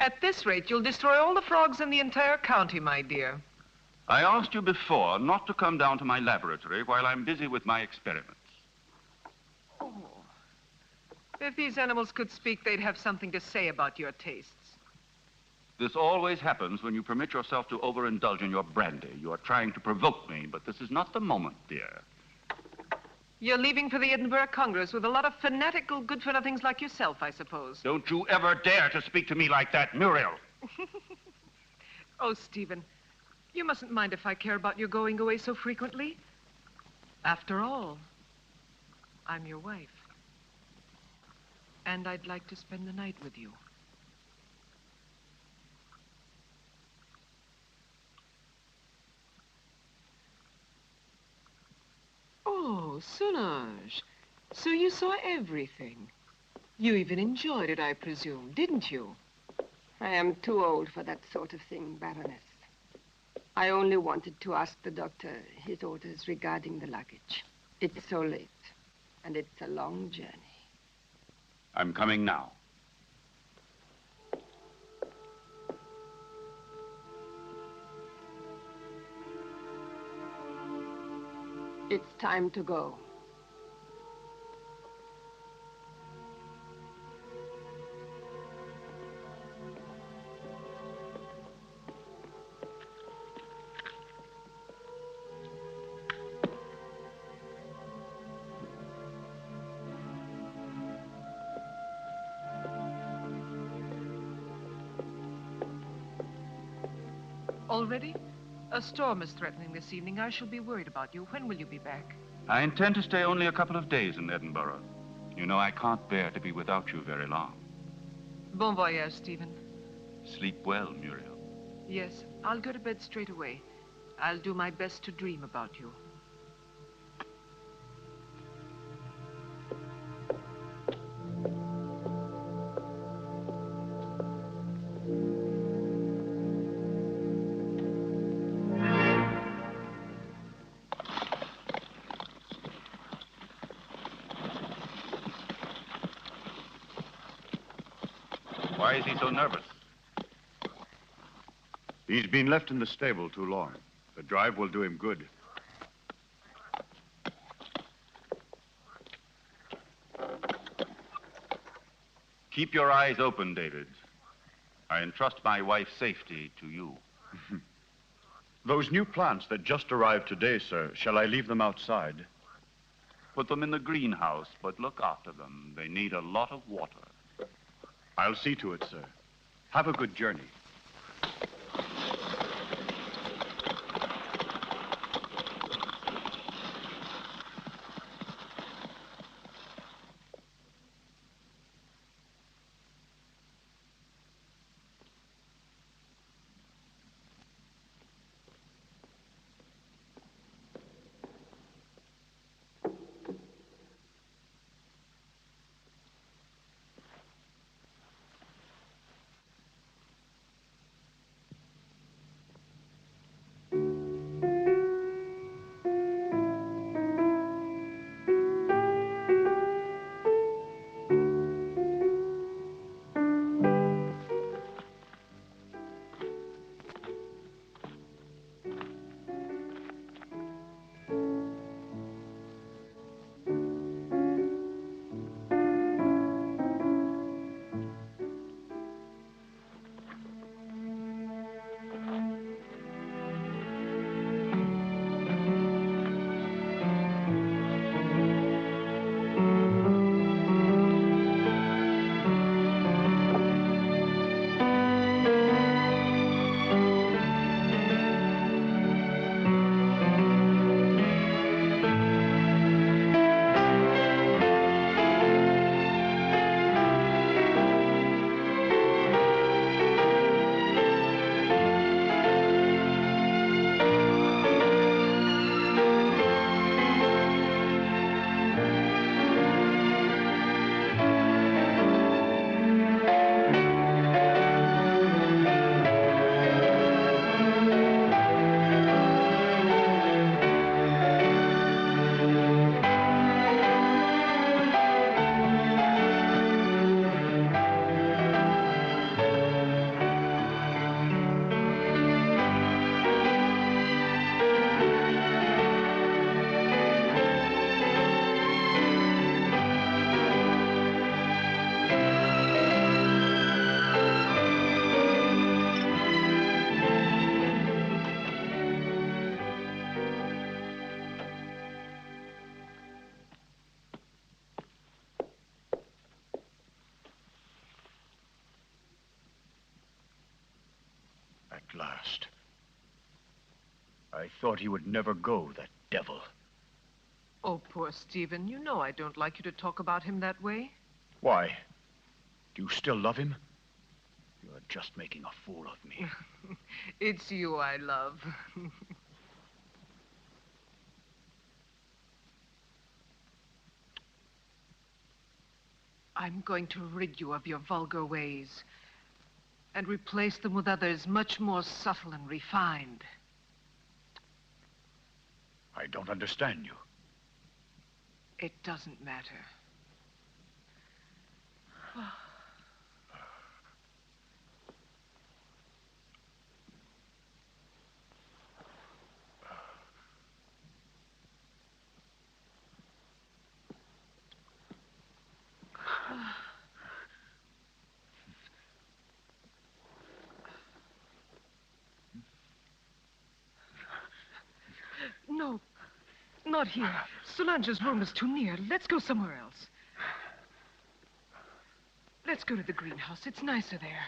At this rate, you'll destroy all the frogs in the entire county, my dear. I asked you before not to come down to my laboratory while I'm busy with my experiments. Oh. If these animals could speak, they'd have something to say about your tastes. This always happens when you permit yourself to overindulge in your brandy. You are trying to provoke me, but this is not the moment, dear. You're leaving for the Edinburgh Congress with a lot of fanatical good-for-nothings like yourself, I suppose. Don't you ever dare to speak to me like that, Muriel. Oh, Stephen, you mustn't mind if I care about your going away so frequently. After all, I'm your wife. And I'd like to spend the night with you. Oh, Solange. So you saw everything. You even enjoyed it, I presume, didn't you? I am too old for that sort of thing, Baroness. I only wanted to ask the doctor his orders regarding the luggage. It's so late, and it's a long journey. I'm coming now. It's time to go. Already? A storm is threatening this evening. I shall be worried about you. When will you be back? I intend to stay only a couple of days in Edinburgh. You know, I can't bear to be without you very long. Bon voyage, Stephen. Sleep well, Muriel. Yes, I'll go to bed straight away. I'll do my best to dream about you. Why is he so nervous? He's been left in the stable too long. The drive will do him good. Keep your eyes open, David. I entrust my wife's safety to you. Those new plants that just arrived today, sir, shall I leave them outside? Put them in the greenhouse, but look after them. They need a lot of water. I'll see to it, sir. Have a good journey. at last. I thought he would never go, that devil. Oh, poor Stephen. You know I don't like you to talk about him that way. Why? Do you still love him? You're just making a fool of me. It's you I love. I'm going to rid you of your vulgar ways and replace them with others much more subtle and refined. I don't understand you. It doesn't matter. No, not here. Solange's room is too near. Let's go somewhere else. Let's go to the greenhouse. It's nicer there.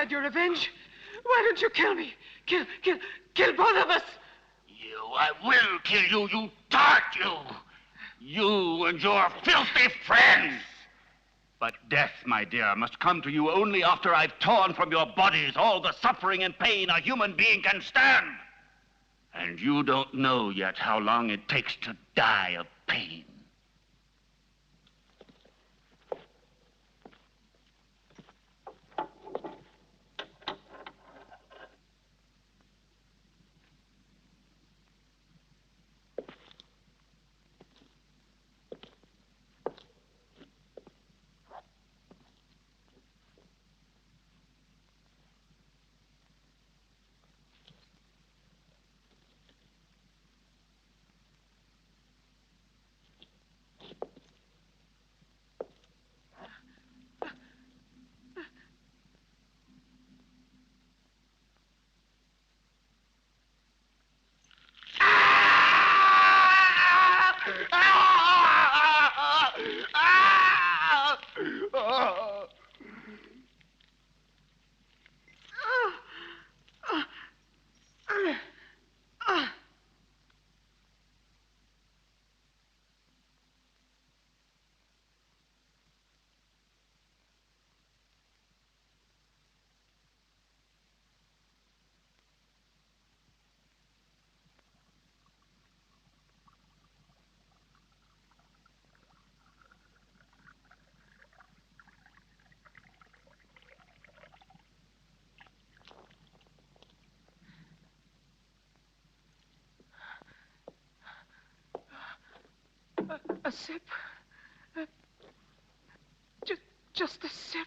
Your revenge? Why don't you kill me? Kill both of us! I will kill you, you tart, you! You and your filthy friends! But death, my dear, must come to you only after I've torn from your bodies all the suffering and pain a human being can stand. And you don't know yet how long it takes to die of pain. A sip. Just a sip.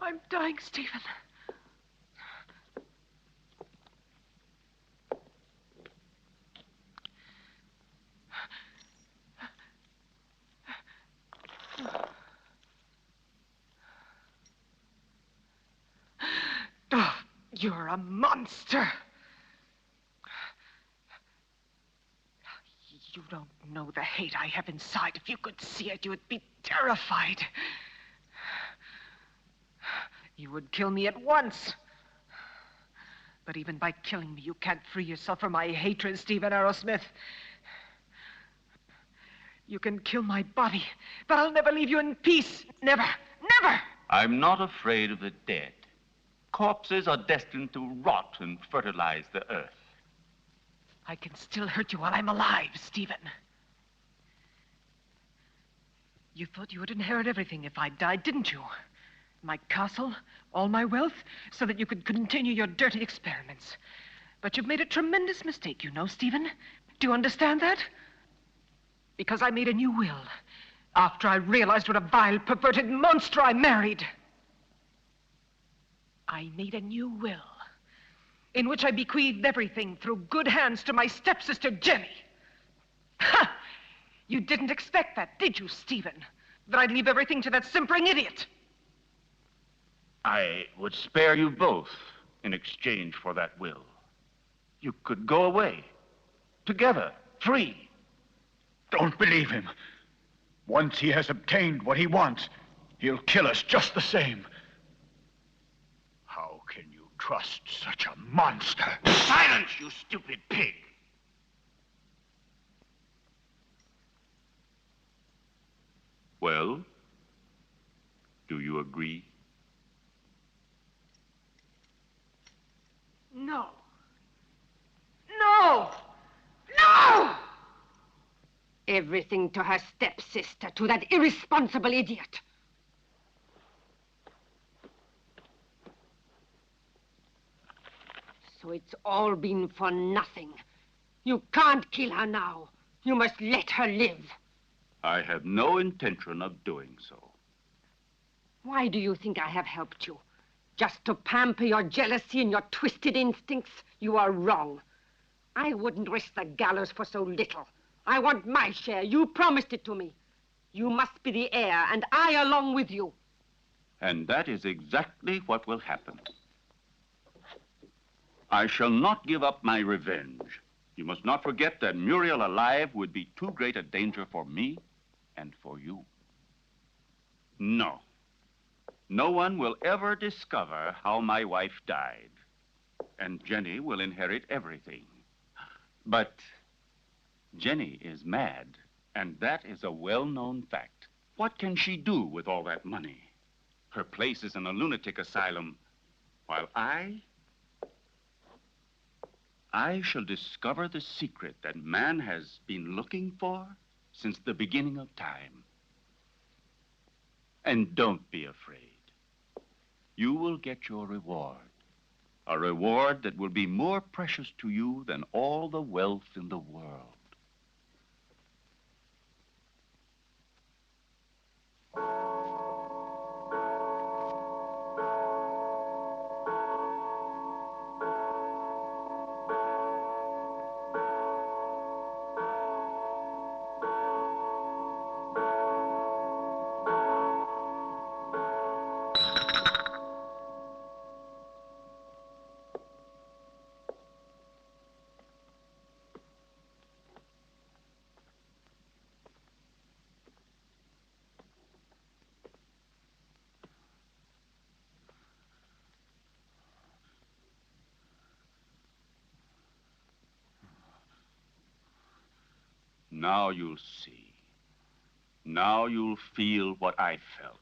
I'm dying, Stephen. Oh, you're a monster. You don't know the hate I have inside. If you could see it, you would be terrified. You would kill me at once. But even by killing me, you can't free yourself from my hatred, Stephen Arrowsmith. You can kill my body, but I'll never leave you in peace. Never, never! I'm not afraid of the dead. Corpses are destined to rot and fertilize the earth. I can still hurt you while I'm alive, Stephen. You thought you would inherit everything if I died, didn't you? My castle, all my wealth, so that you could continue your dirty experiments. But you've made a tremendous mistake, you know, Stephen. Do you understand that? Because I made a new will after I realized what a vile, perverted monster I married. I made a new will in which I bequeathed everything through good hands to my stepsister, Jenny. Ha! You didn't expect that, did you, Stephen? That I'd leave everything to that simpering idiot? I would spare you both in exchange for that will. You could go away, together, free. Don't believe him. Once he has obtained what he wants, he'll kill us just the same. How can you trust such a monster? Silence, you stupid pig! Well, do you agree? No. No! No! Everything to her stepsister, to that irresponsible idiot. So it's all been for nothing. You can't kill her now. You must let her live. I have no intention of doing so. Why do you think I have helped you? Just to pamper your jealousy and your twisted instincts? You are wrong. I wouldn't risk the gallows for so little. I want my share. You promised it to me. You must be the heir, and I along with you. And that is exactly what will happen. I shall not give up my revenge. You must not forget that Muriel alive would be too great a danger for me and for you. No. No one will ever discover how my wife died. And Jenny will inherit everything. But Jenny is mad, and that is a well-known fact. What can she do with all that money? Her place is in a lunatic asylum, while I shall discover the secret that man has been looking for since the beginning of time. And don't be afraid. You will get your reward. A reward that will be more precious to you than all the wealth in the world. Now you'll see. Now you'll feel what I felt.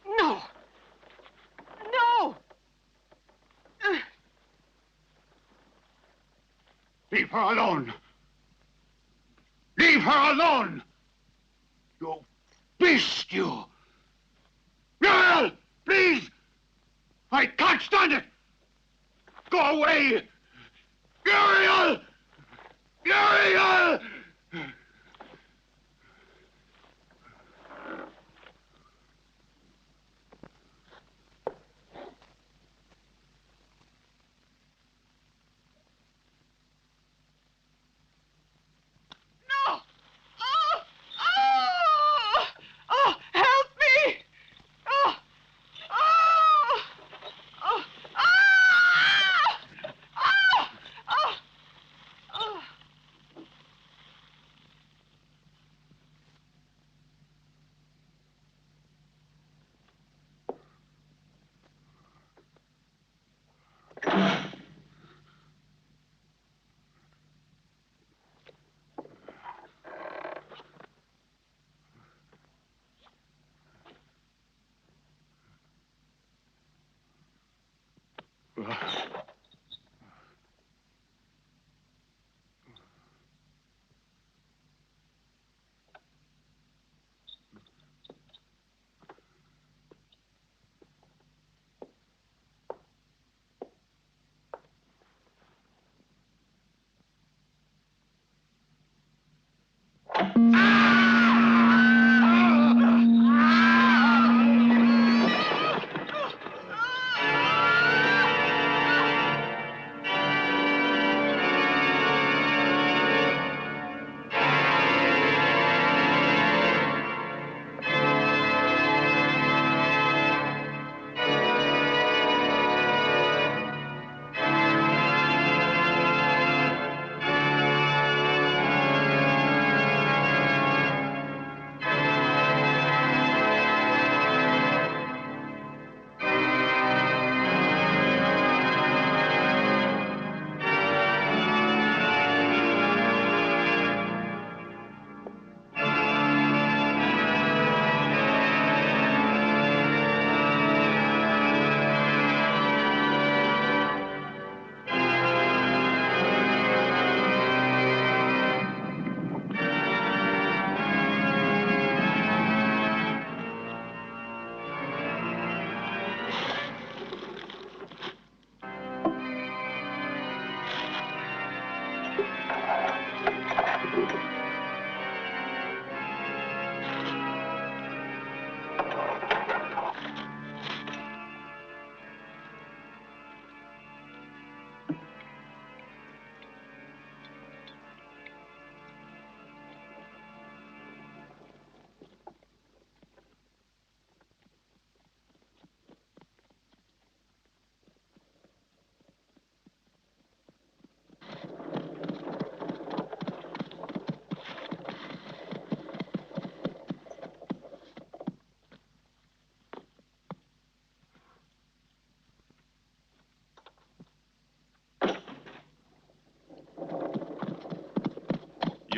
No! No! Leave her alone. Leave her alone! You beast, you! Muriel, please! I can't stand it! Go away! Muriel! Muriel!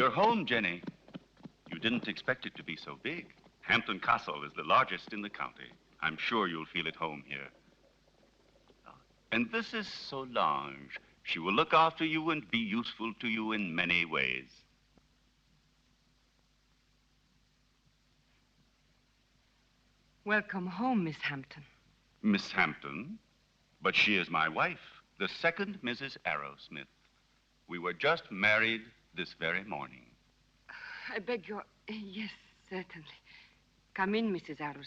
You're home, Jenny. You didn't expect it to be so big. Hampton Castle is the largest in the county. I'm sure you'll feel at home here. And this is Solange. She will look after you and be useful to you in many ways. Welcome home, Miss Hampton. Miss Hampton? But she is my wife, the second Mrs. Arrowsmith. We were just married this very morning. I beg your... Yes, certainly. Come in, Mrs. Arrowsmith.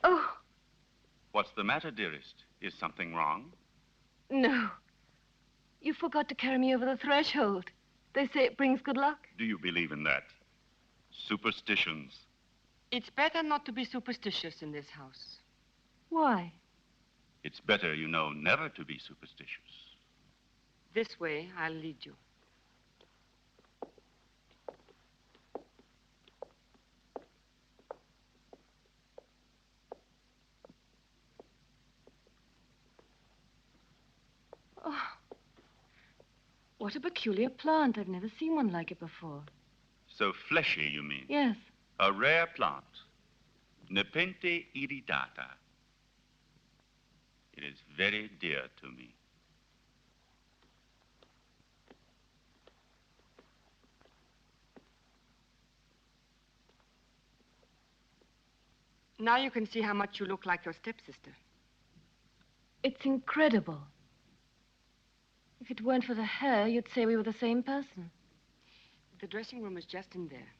Oh. What's the matter, dearest? Is something wrong? No. You forgot to carry me over the threshold. They say it brings good luck. Do you believe in that? Superstitions. It's better not to be superstitious in this house. Why? It's better, you know, never to be superstitious. This way, I'll lead you. Oh. What a peculiar plant. I've never seen one like it before. So fleshy, you mean? Yes. A rare plant. Nepente iridata. It is very dear to me. Now you can see how much you look like your stepsister. It's incredible. If it weren't for the hair, you'd say we were the same person. The dressing room is just in there.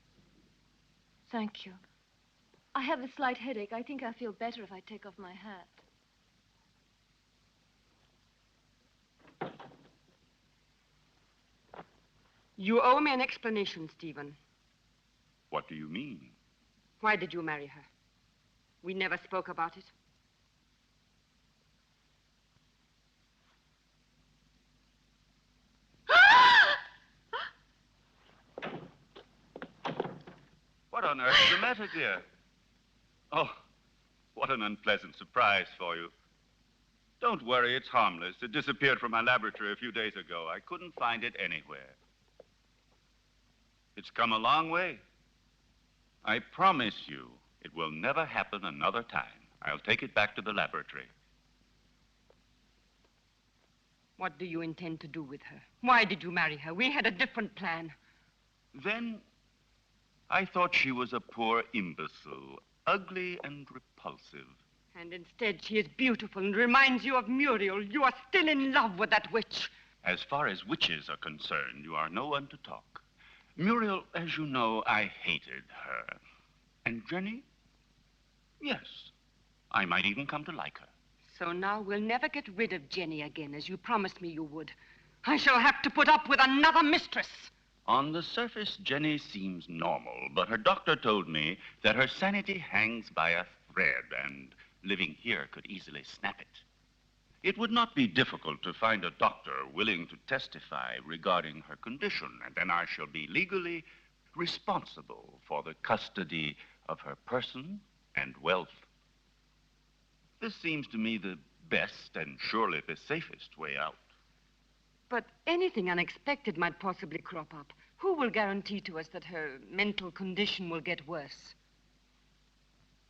Thank you. I have a slight headache. I think I'll feel better if I take off my hat. You owe me an explanation, Stephen. What do you mean? Why did you marry her? We never spoke about it. What on earth is the matter, dear? Oh, what an unpleasant surprise for you. Don't worry, it's harmless. It disappeared from my laboratory a few days ago. I couldn't find it anywhere. It's come a long way. I promise you, it will never happen another time. I'll take it back to the laboratory. What do you intend to do with her? Why did you marry her? We had a different plan. Then I thought she was a poor imbecile, ugly and repulsive. And instead, she is beautiful and reminds you of Muriel. You are still in love with that witch. As far as witches are concerned, you are no one to talk. Muriel, as you know, I hated her. And Jenny? Yes, I might even come to like her. So now we'll never get rid of Jenny again, as you promised me you would. I shall have to put up with another mistress. On the surface, Jenny seems normal, but her doctor told me that her sanity hangs by a thread, and living here could easily snap it. It would not be difficult to find a doctor willing to testify regarding her condition, and then I shall be legally responsible for the custody of her person and wealth. This seems to me the best and surely the safest way out. But anything unexpected might possibly crop up. Who will guarantee to us that her mental condition will get worse?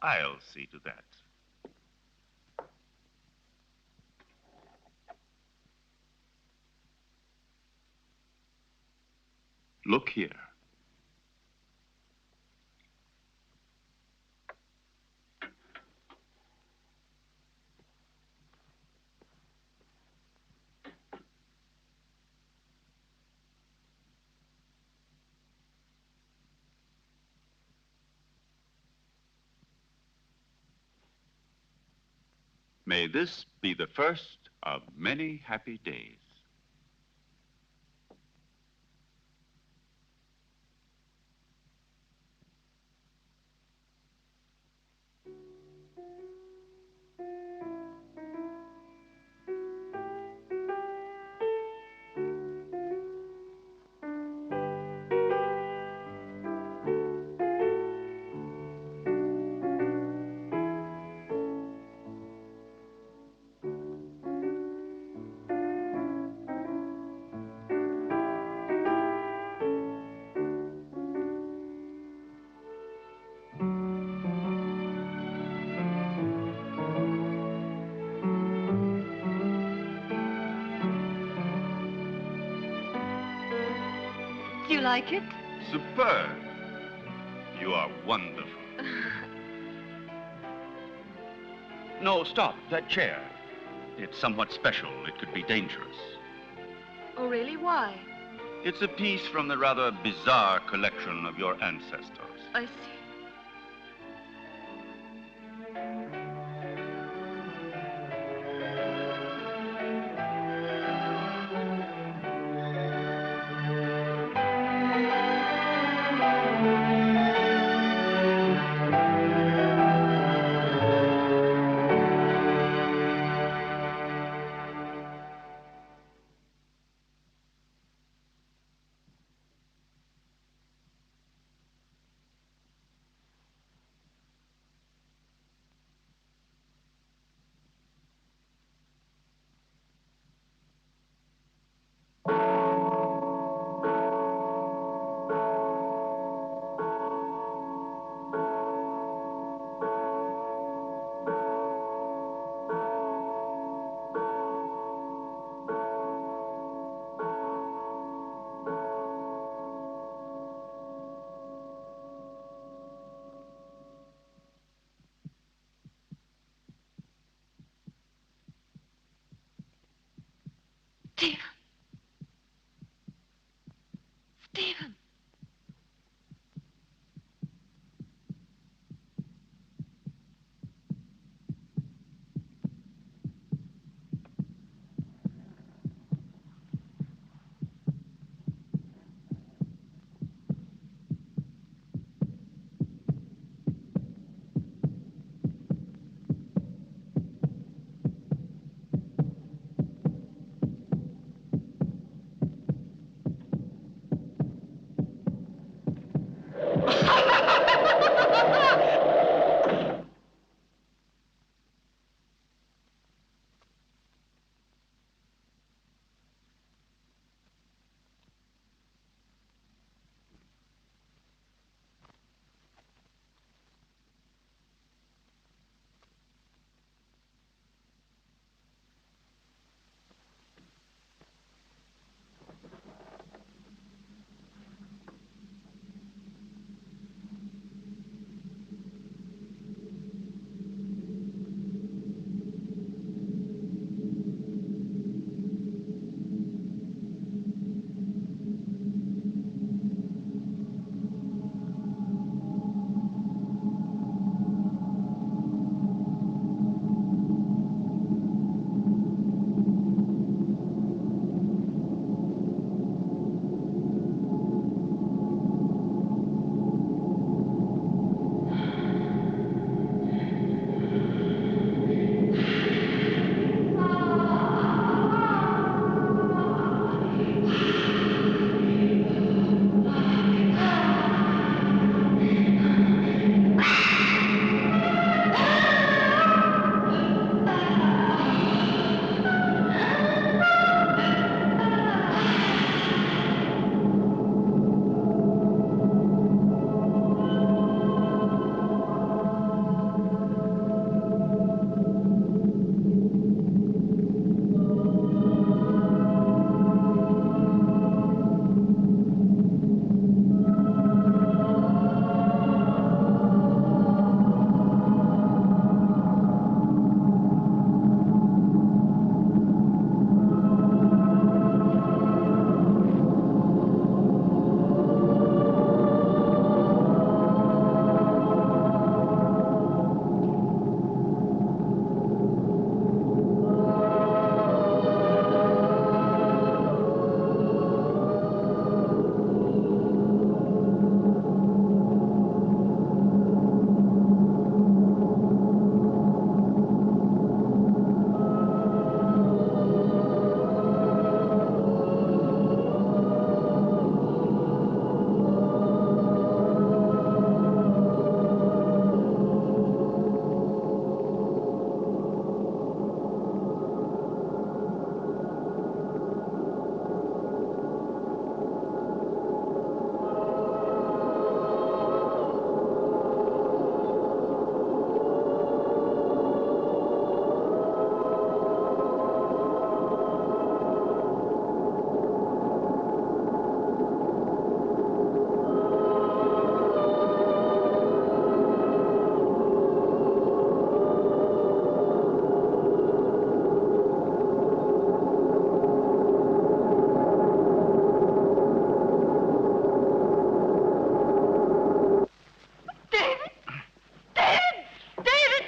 I'll see to that. Look here. May this be the first of many happy days. Do you like it? Superb. You are wonderful. No, stop. That chair. It's somewhat special. It could be dangerous. Oh, really? Why? It's a piece from the rather bizarre collection of your ancestors. I see. Stephen. Stephen.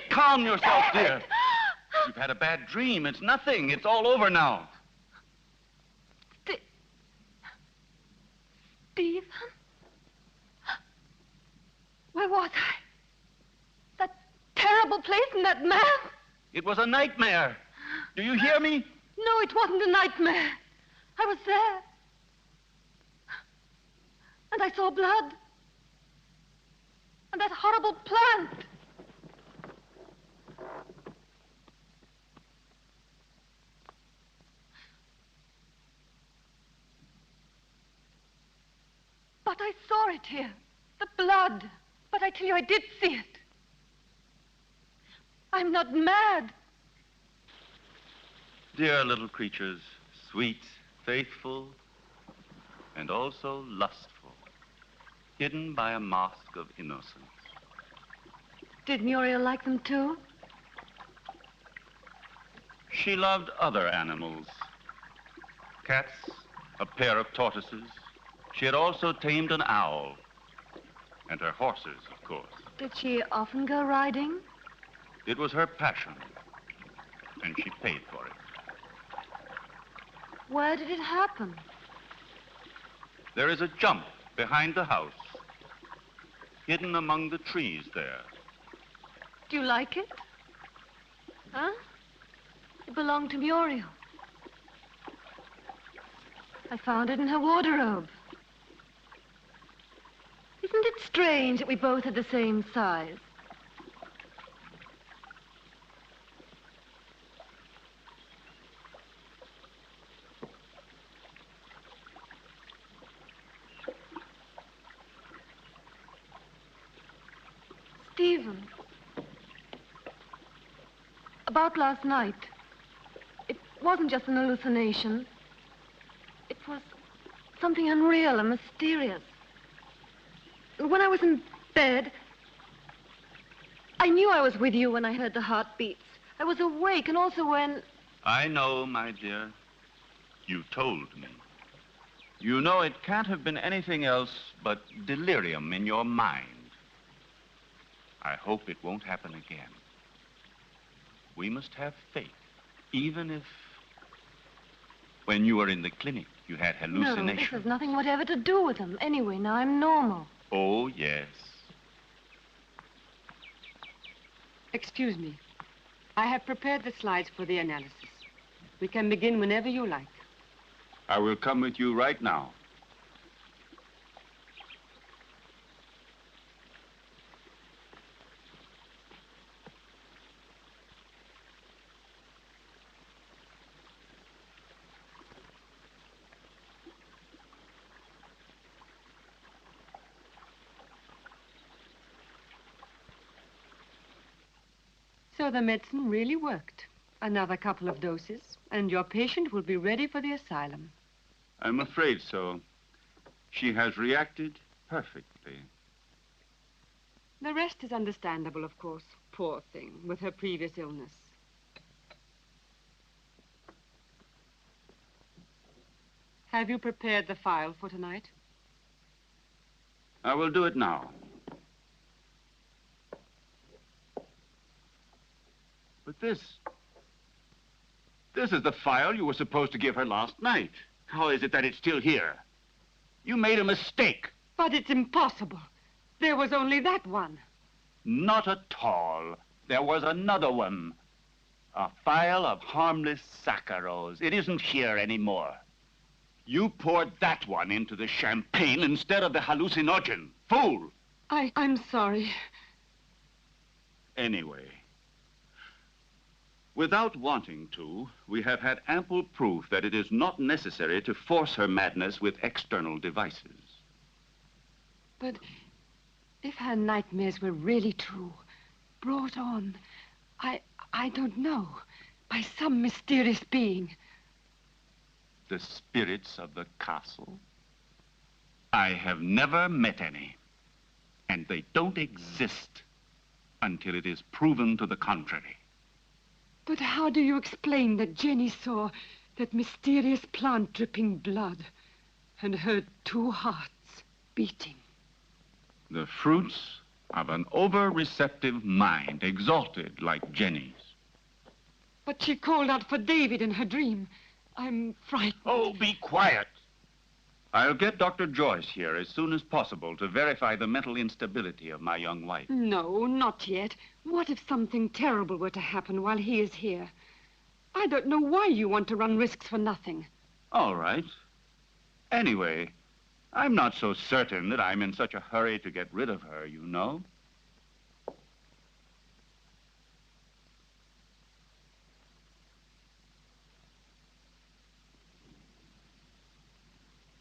Calm yourself, dear. You've had a bad dream. It's nothing. It's all over now. Stephen? Where was I? That terrible place and that man? It was a nightmare. Do you hear me? No, it wasn't a nightmare. I was there. And I saw blood. And that horrible plant. But I saw it here. The blood. But I tell you, I did see it. I'm not mad. Dear little creatures, sweet, faithful, and also lustful, hidden by a mask of innocence. Did Muriel like them too? She loved other animals, cats, a pair of tortoises. She had also tamed an owl. And her horses, of course. Did she often go riding? It was her passion, and she paid for it. Where did it happen? There is a jump behind the house, hidden among the trees there. Do you like it? Huh? It belonged to Muriel. I found it in her wardrobe. Isn't it strange that we both had the same size? Stephen, about last night, it wasn't just an hallucination. It was something unreal and mysterious. When I was in bed, I knew I was with you when I heard the heartbeats. I was awake, and also when... I know, my dear. You told me. You know it can't have been anything else but delirium in your mind. I hope it won't happen again. We must have faith, even if... When you were in the clinic, you had hallucinations. No, this has nothing whatever to do with them. Anyway, now I'm normal. Oh, yes. Excuse me. I have prepared the slides for the analysis. We can begin whenever you like. I will come with you right now. So the medicine really worked. Another couple of doses, and your patient will be ready for the asylum. I'm afraid so. She has reacted perfectly. The rest is understandable, of course. Poor thing, with her previous illness. Have you prepared the file for tonight? I will do it now. But this is the file you were supposed to give her last night. How is it that it's still here? You made a mistake. But it's impossible. There was only that one. Not at all. There was another one. A file of harmless saccharos. It isn't here anymore. You poured that one into the champagne instead of the hallucinogen. Fool! I'm sorry. Anyway, without wanting to, we have had ample proof that it is not necessary to force her madness with external devices. But if her nightmares were really true, brought on, I don't know, by some mysterious being. The spirits of the castle? I have never met any, and they don't exist until it is proven to the contrary. But how do you explain that Jenny saw that mysterious plant dripping blood and heard two hearts beating? The fruits of an over-receptive mind, exalted like Jenny's. But she called out for David in her dream. I'm frightened. Oh, be quiet. I'll get Dr. Joyce here as soon as possible to verify the mental instability of my young wife. No, not yet. What if something terrible were to happen while he is here? I don't know why you want to run risks for nothing. All right. Anyway, I'm not so certain that I'm in such a hurry to get rid of her, you know.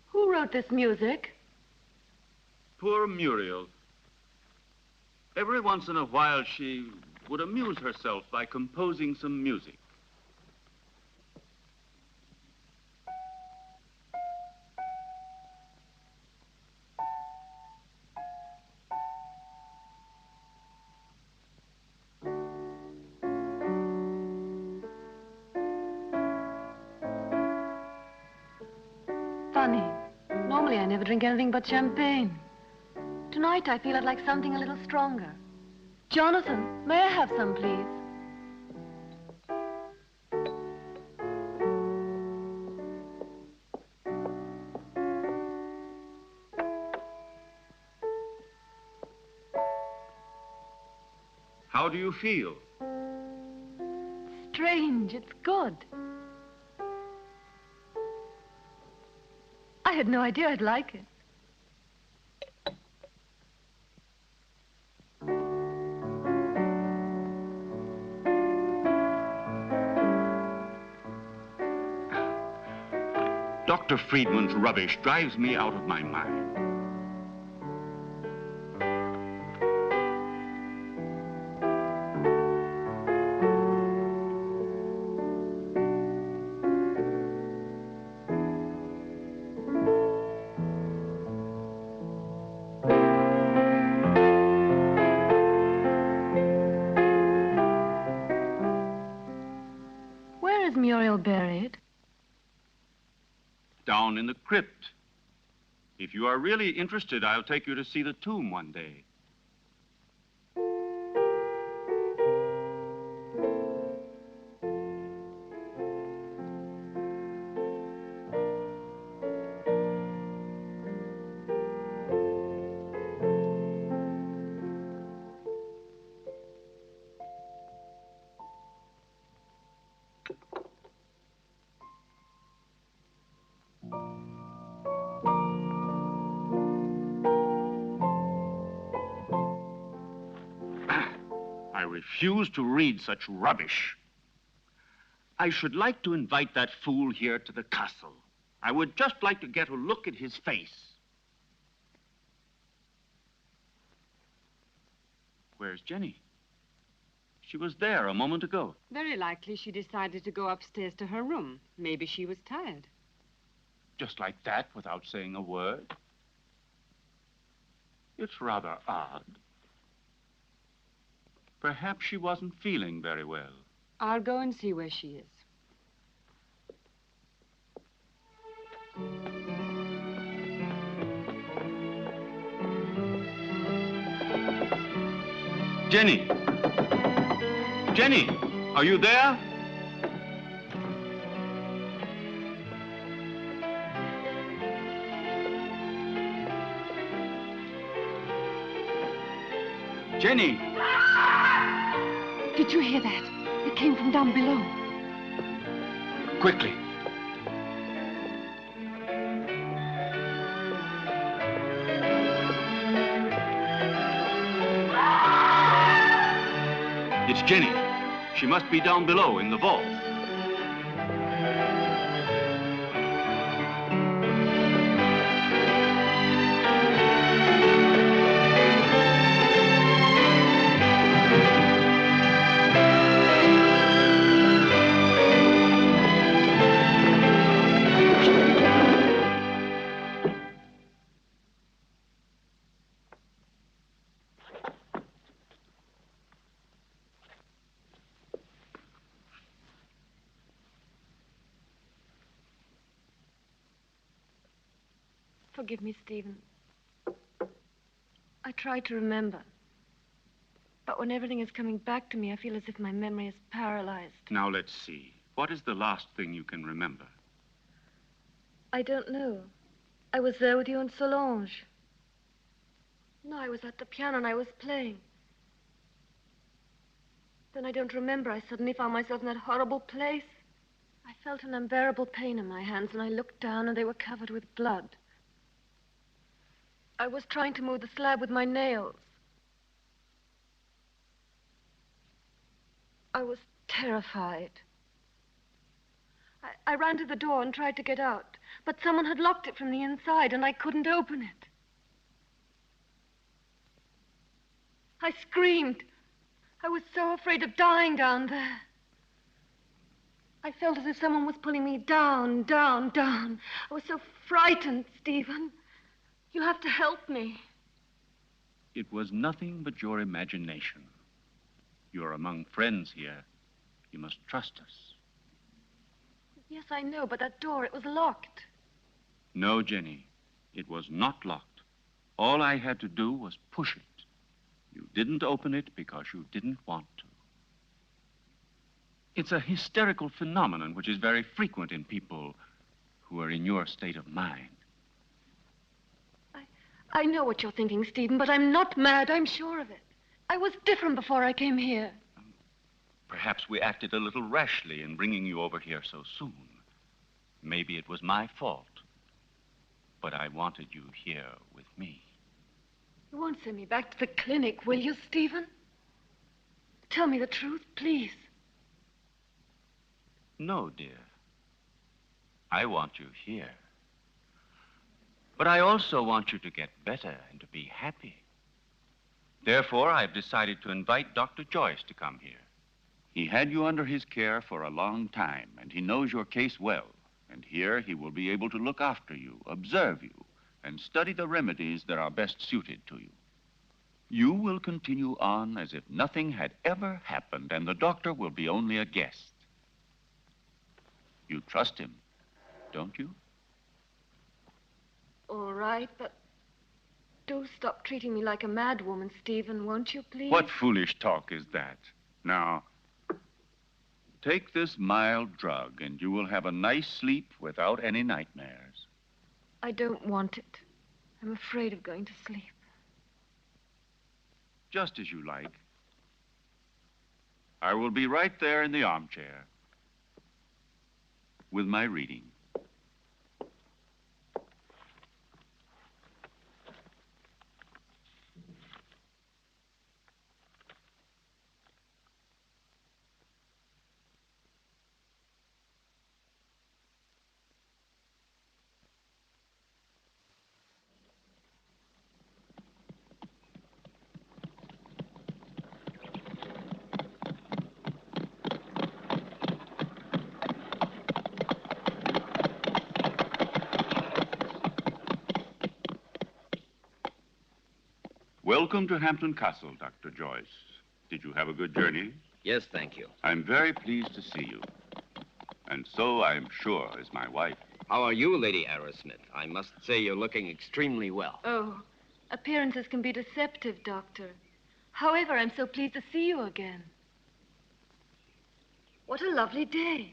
Who wrote this music? Poor Muriel. Every once in a while, she would amuse herself by composing some music. funny. Normally, I never drink anything but champagne. Tonight, I feel I'd like something a little stronger. Jonathan, may I have some, please? How do you feel? Strange, it's good. I had no idea I'd like it. Dr. Friedman's rubbish drives me out of my mind. Where is Muriel buried? Down in the crypt. If you are really interested, I'll take you to see the tomb one day. I refuse to read such rubbish. I should like to invite that fool here to the castle. I would just like to get a look at his face. Where's Jenny? She was there a moment ago. Very likely she decided to go upstairs to her room. Maybe she was tired. Just like that, without saying a word. It's rather odd. Perhaps she wasn't feeling very well. I'll go and see where she is. Jenny! Jenny, are you there? Jenny! Did you hear that? It came from down below. Quickly. It's Jenny. She must be down below in the vault. Forgive me, Stephen. I try to remember. But when everything is coming back to me, I feel as if my memory is paralyzed. Now, let's see. What is the last thing you can remember? I don't know. I was there with you and Solange. No, I was at the piano and I was playing. Then I don't remember. I suddenly found myself in that horrible place. I felt an unbearable pain in my hands and I looked down and they were covered with blood. I was trying to move the slab with my nails. I was terrified. I ran to the door and tried to get out, but someone had locked it from the inside and I couldn't open it. I screamed. I was so afraid of dying down there. I felt as if someone was pulling me down, down, down. I was so frightened, Stephen. You have to help me. It was nothing but your imagination. You're among friends here. You must trust us. Yes, I know, but that door, it was locked. No, Jenny. It was not locked. All I had to do was push it. You didn't open it because you didn't want to. It's a hysterical phenomenon which is very frequent in people who are in your state of mind. I know what you're thinking, Stephen, but I'm not mad. I'm sure of it. I was different before I came here. Perhaps we acted a little rashly in bringing you over here so soon. Maybe it was my fault. But I wanted you here with me. You won't send me back to the clinic, will you, Stephen? Tell me the truth, please. No, dear. I want you here. But I also want you to get better and to be happy. Therefore, I've decided to invite Dr. Joyce to come here. He had you under his care for a long time, and he knows your case well. And here he will be able to look after you, observe you, and study the remedies that are best suited to you. You will continue on as if nothing had ever happened, and the doctor will be only a guest. You trust him, don't you? All right, but do stop treating me like a mad woman, Stephen, won't you, please? What foolish talk is that? Now, take this mild drug, and you will have a nice sleep without any nightmares. I don't want it. I'm afraid of going to sleep. Just as you like. I will be right there in the armchair with my reading. Welcome to Hampton Castle, Dr. Joyce. Did you have a good journey? Yes, thank you. I'm very pleased to see you. And so, I'm sure, is my wife. How are you, Lady Arrowsmith? I must say you're looking extremely well. Oh, appearances can be deceptive, Doctor. However, I'm so pleased to see you again. What a lovely day.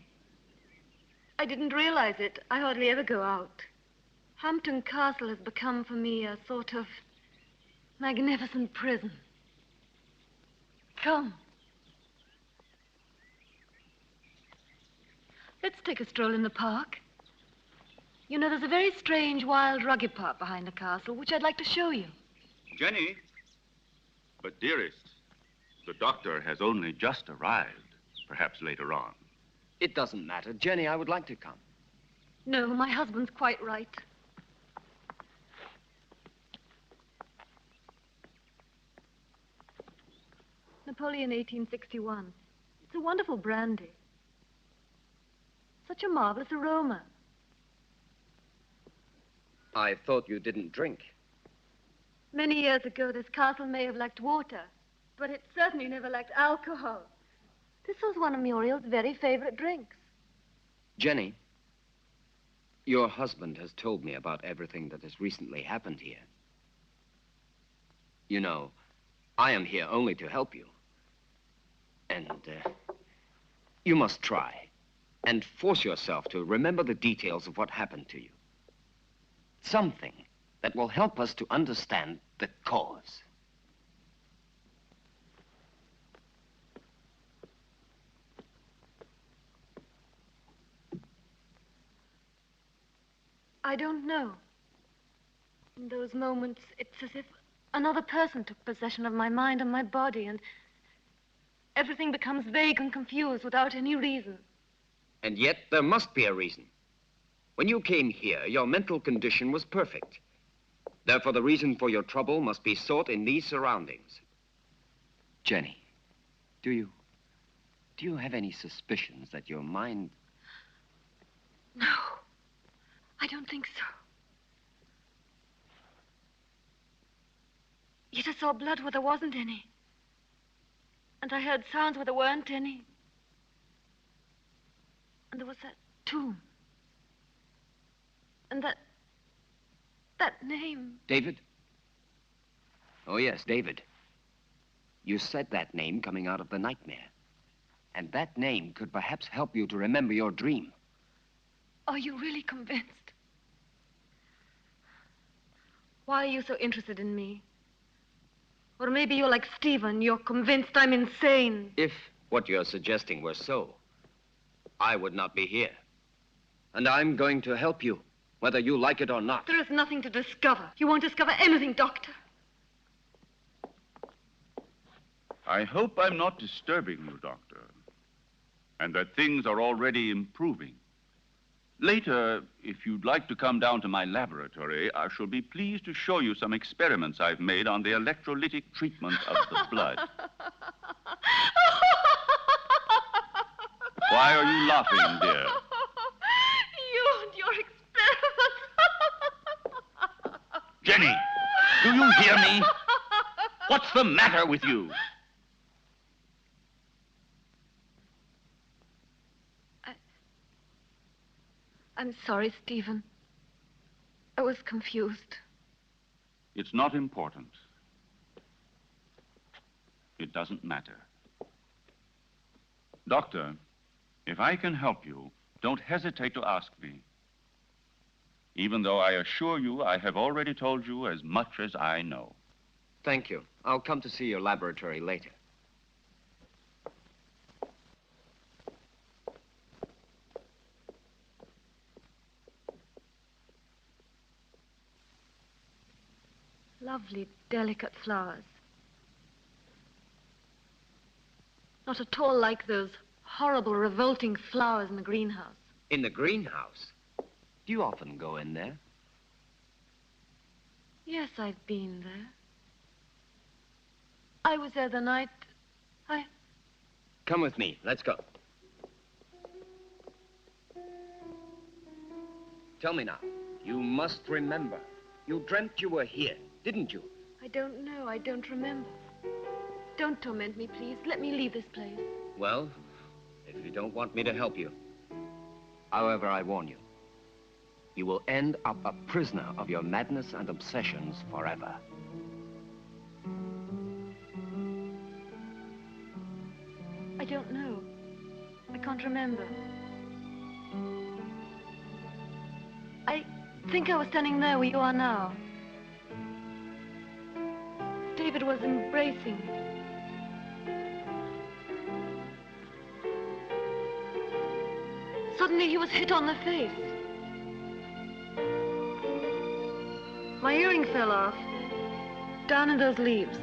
I didn't realize it. I hardly ever go out. Hampton Castle has become for me a sort of magnificent prison. Come. Let's take a stroll in the park. You know, there's a very strange, wild, rugged part behind the castle, which I'd like to show you. Jenny? But, dearest, the doctor has only just arrived. Perhaps later on. It doesn't matter. Jenny, I would like to come. No, my husband's quite right. Napoleon 1861. It's a wonderful brandy. Such a marvelous aroma. I thought you didn't drink. Many years ago, this castle may have lacked water, but it certainly never lacked alcohol. This was one of Muriel's very favorite drinks. Jenny, your husband has told me about everything that has recently happened here. You know, I am here only to help you. And you must try and force yourself to remember the details of what happened to you. Something that will help us to understand the cause. I don't know. In those moments, it's as if another person took possession of my mind and my body, and everything becomes vague and confused without any reason. And yet, there must be a reason. When you came here, your mental condition was perfect. Therefore, the reason for your trouble must be sought in these surroundings. Jenny, do you have any suspicions that your mind... No, I don't think so. Yet I saw blood where there wasn't any. And I heard sounds where there weren't any. And there was that tomb. And that That name. David? Oh, yes, David. You said that name coming out of the nightmare. And that name could perhaps help you to remember your dream. Are you really convinced? Why are you so interested in me? Or maybe you're like Stephen. You're convinced I'm insane. If what you're suggesting were so, I would not be here. And I'm going to help you, whether you like it or not. There is nothing to discover. You won't discover anything, Doctor. I hope I'm not disturbing you, Doctor, and that things are already improving. Later, if you'd like to come down to my laboratory, I shall be pleased to show you some experiments I've made on the electrolytic treatment of the blood. Why are you laughing, dear? You and your experiments. Jenny, do you hear me? What's the matter with you? I'm sorry, Stephen. I was confused. It's not important. It doesn't matter. Doctor, if I can help you, don't hesitate to ask me. Even though I assure you I have already told you as much as I know. Thank you. I'll come to see your laboratory later. Lovely, delicate flowers. Not at all like those horrible, revolting flowers in the greenhouse. In the greenhouse? Do you often go in there? Yes, I've been there. I was there the night Come with me. Let's go. Tell me now. You must remember. You dreamt you were here, didn't you? I don't know. I don't remember. Don't torment me, please. Let me leave this place. Well, if you don't want me to help you. However, I warn you. You will end up a prisoner of your madness and obsessions forever. I don't know. I can't remember. I think I was standing there where you are now. David was embracing me. Suddenly he was hit on the face. My earring fell off, down in those leaves.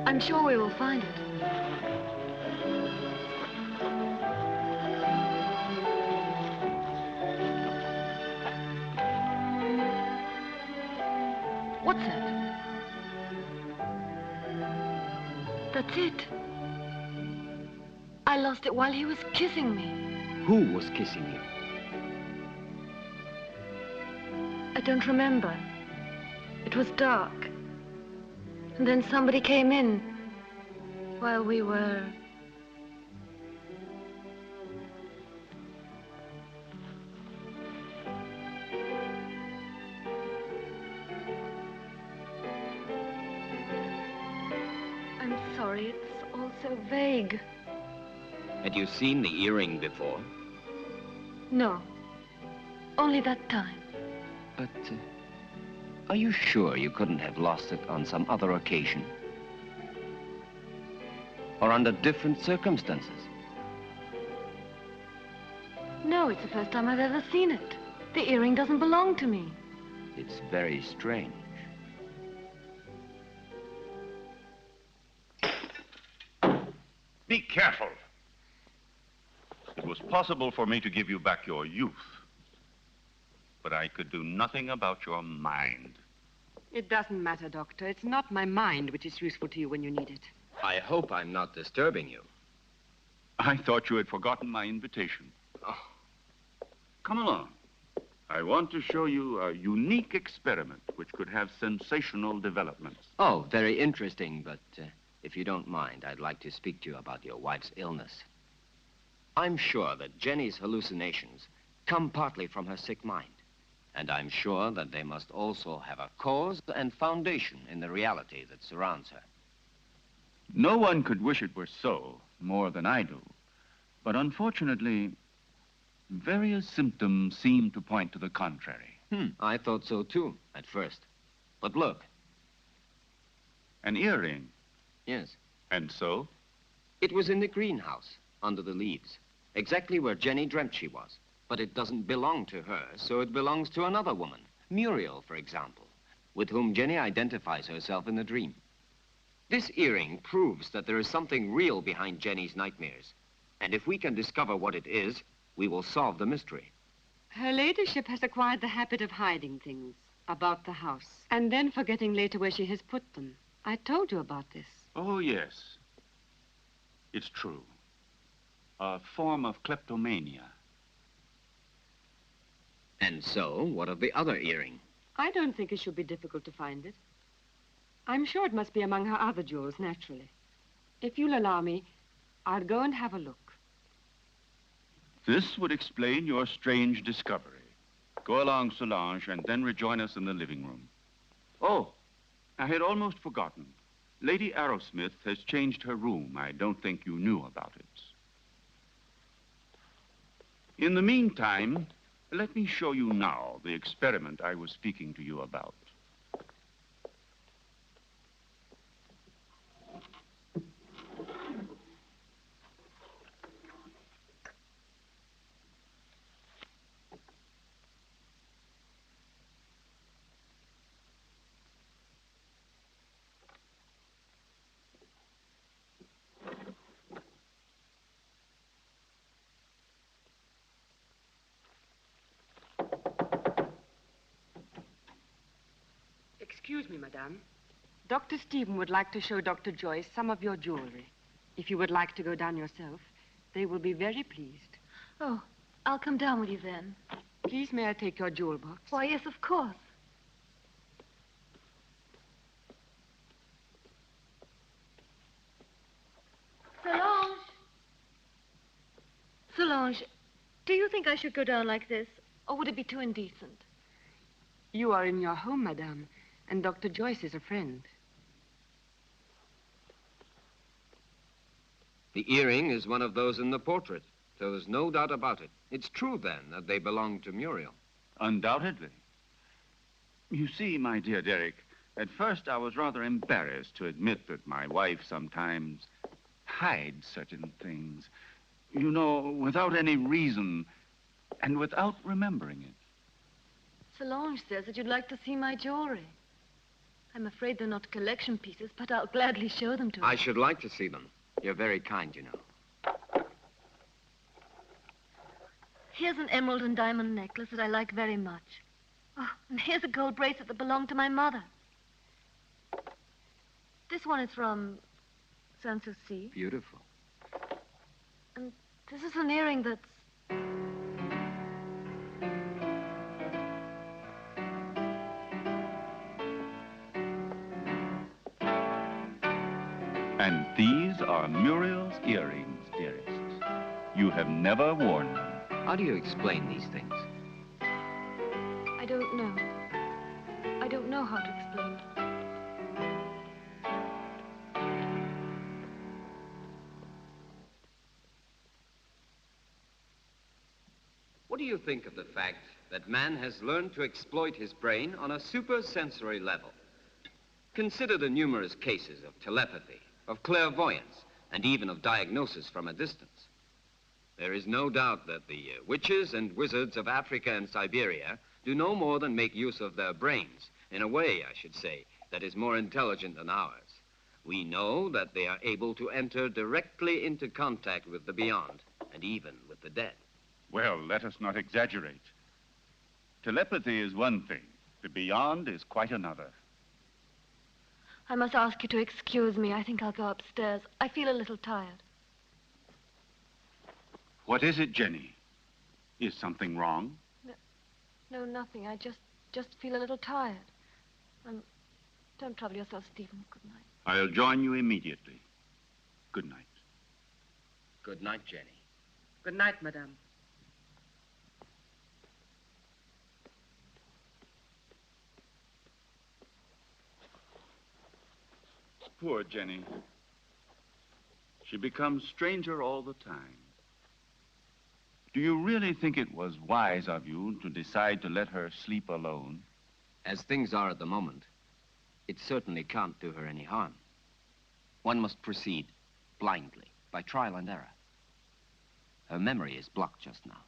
I'm sure we will find it. What's that? That's it. I lost it while he was kissing me. Who was kissing you? I don't remember. It was dark. And then somebody came in while we were... I'm sorry, it's all so vague. Had you seen the earring before? No, only that time. But, are you sure you couldn't have lost it on some other occasion? Or under different circumstances? No, it's the first time I've ever seen it. The earring doesn't belong to me. It's very strange. Be careful. It was possible for me to give you back your youth, but I could do nothing about your mind. It doesn't matter, Doctor. It's not my mind which is useful to you when you need it. I hope I'm not disturbing you. I thought you had forgotten my invitation. Oh. Come along. I want to show you a unique experiment which could have sensational developments. Oh, very interesting, but if you don't mind, I'd like to speak to you about your wife's illness. I'm sure that Jenny's hallucinations come partly from her sick mind. And I'm sure that they must also have a cause and foundation in the reality that surrounds her. No one could wish it were so more than I do. But unfortunately, various symptoms seem to point to the contrary. I thought so too, at first. But look. An earring? Yes. And so? It was in the greenhouse, under the leaves, exactly where Jenny dreamt she was. But it doesn't belong to her, so it belongs to another woman, Muriel, for example, with whom Jenny identifies herself in the dream. This earring proves that there is something real behind Jenny's nightmares. And if we can discover what it is, we will solve the mystery. Her ladyship has acquired the habit of hiding things about the house and then forgetting later where she has put them. I told you about this. Oh, yes. It's true. A form of kleptomania. And so, what of the other earring? I don't think it should be difficult to find it. I'm sure it must be among her other jewels, naturally. If you'll allow me, I'll go and have a look. This would explain your strange discovery. Go along, Solange, and then rejoin us in the living room. Oh, I had almost forgotten. Lady Arrowsmith has changed her room. I don't think you knew about it. In the meantime, let me show you now the experiment I was speaking to you about. Excuse me, madame. Dr. Stephen would like to show Dr. Joyce some of your jewelry. If you would like to go down yourself, they will be very pleased. Oh, I'll come down with you then. Please, may I take your jewel box? Why, yes, of course. Solange! Solange, do you think I should go down like this, or would it be too indecent? You are in your home, madame, and Dr. Joyce is a friend. The earring is one of those in the portrait, so there's no doubt about it. It's true, then, that they belong to Muriel. Undoubtedly. You see, my dear Derek, at first I was rather embarrassed to admit that my wife sometimes hides certain things. You know, without any reason and without remembering it. Solange says that you'd like to see my jewelry. I'm afraid they're not collection pieces, but I'll gladly show them to you. I should like to see them. You're very kind, you know. Here's an emerald and diamond necklace that I like very much. Oh, and here's a gold bracelet that belonged to my mother. This one is from Sanssouci. Beautiful. And this is an earring that's... And these are Muriel's earrings, dearest. You have never worn them. How do you explain these things? I don't know. I don't know how to explain it. What do you think of the fact that man has learned to exploit his brain on a supersensory level? Consider the numerous cases of telepathy, of clairvoyance, and even of diagnosis from a distance. There is no doubt that the witches and wizards of Africa and Siberia do no more than make use of their brains, in a way, I should say, that is more intelligent than ours. We know that they are able to enter directly into contact with the beyond, and even with the dead. Well, let us not exaggerate. Telepathy is one thing. The beyond is quite another. I must ask you to excuse me. I think I'll go upstairs. I feel a little tired. What is it, Jenny? Is something wrong? No, nothing. I just feel a little tired. Don't trouble yourself, Stephen. Good night. I'll join you immediately. Good night. Good night, Jenny. Good night, madame. Poor Jenny. She becomes stranger all the time. Do you really think it was wise of you to decide to let her sleep alone? As things are at the moment, it certainly can't do her any harm. One must proceed blindly, by trial and error. Her memory is blocked just now.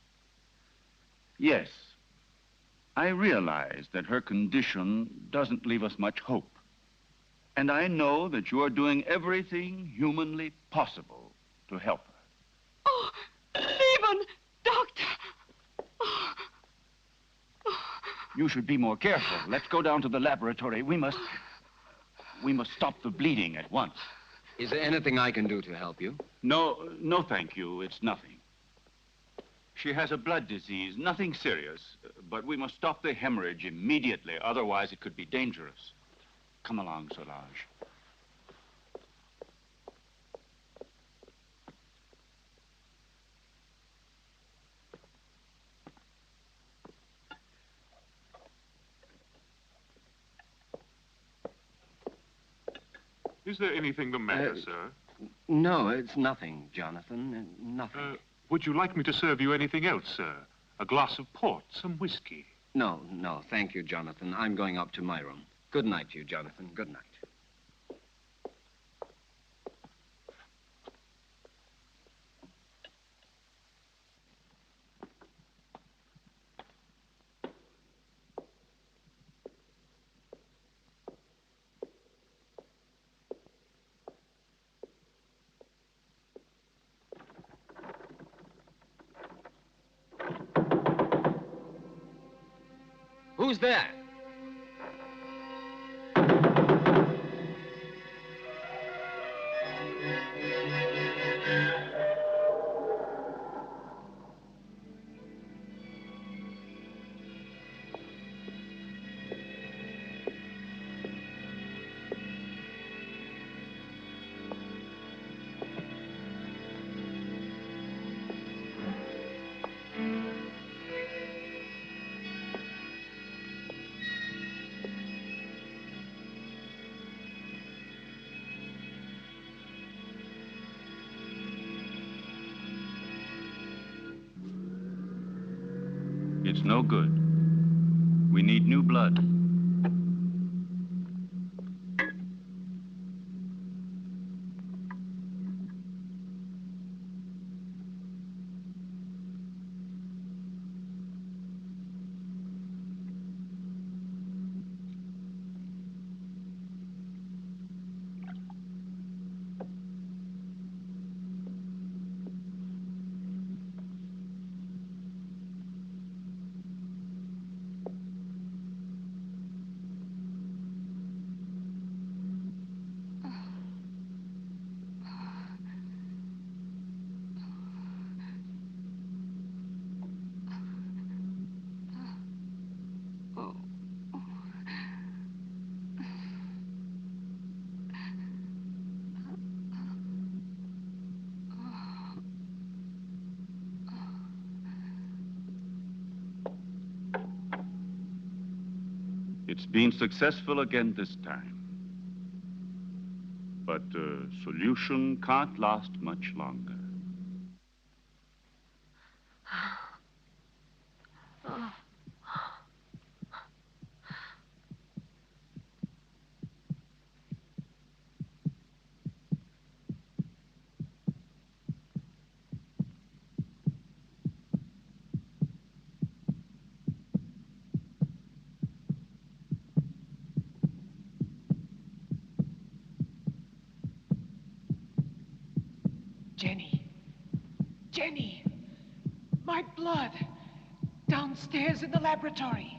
Yes. I realize that her condition doesn't leave us much hope. And I know that you are doing everything humanly possible to help her. Oh, Stephen! Doctor! You should be more careful. Let's go down to the laboratory. We must stop the bleeding at once. Is there anything I can do to help you? No, thank you. It's nothing. She has a blood disease, nothing serious, but we must stop the hemorrhage immediately. Otherwise, it could be dangerous. Come along, Solange. Is there anything the matter, sir? No, it's nothing, Jonathan. Nothing. Would you like me to serve you anything else, sir? A glass of port, some whiskey? No, thank you, Jonathan. I'm going up to my room. Good night to you, Jonathan. Good night. Who's there? It's no good. We need new blood. It's been successful again this time. But solution can't last much longer. Jenny! My blood! Downstairs in the laboratory.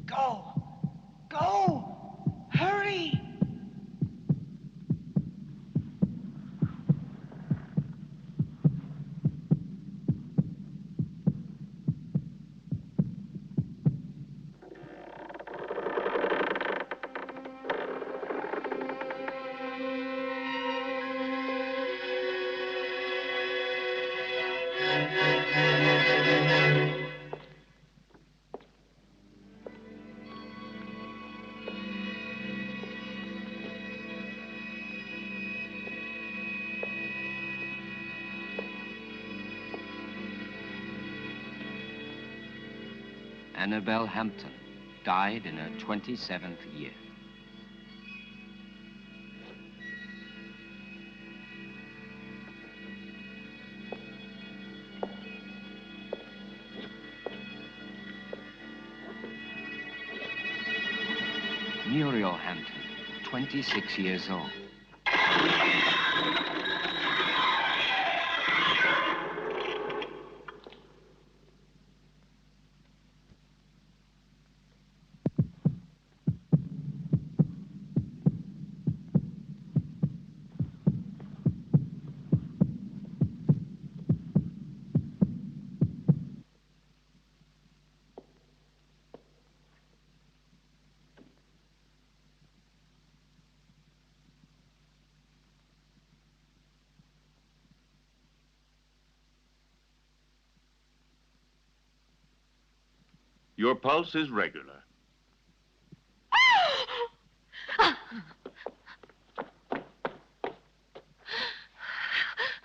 Go! Hurry! Annabelle Hampton died in her 27th year. Muriel Hampton, 26 years old. Your pulse is regular.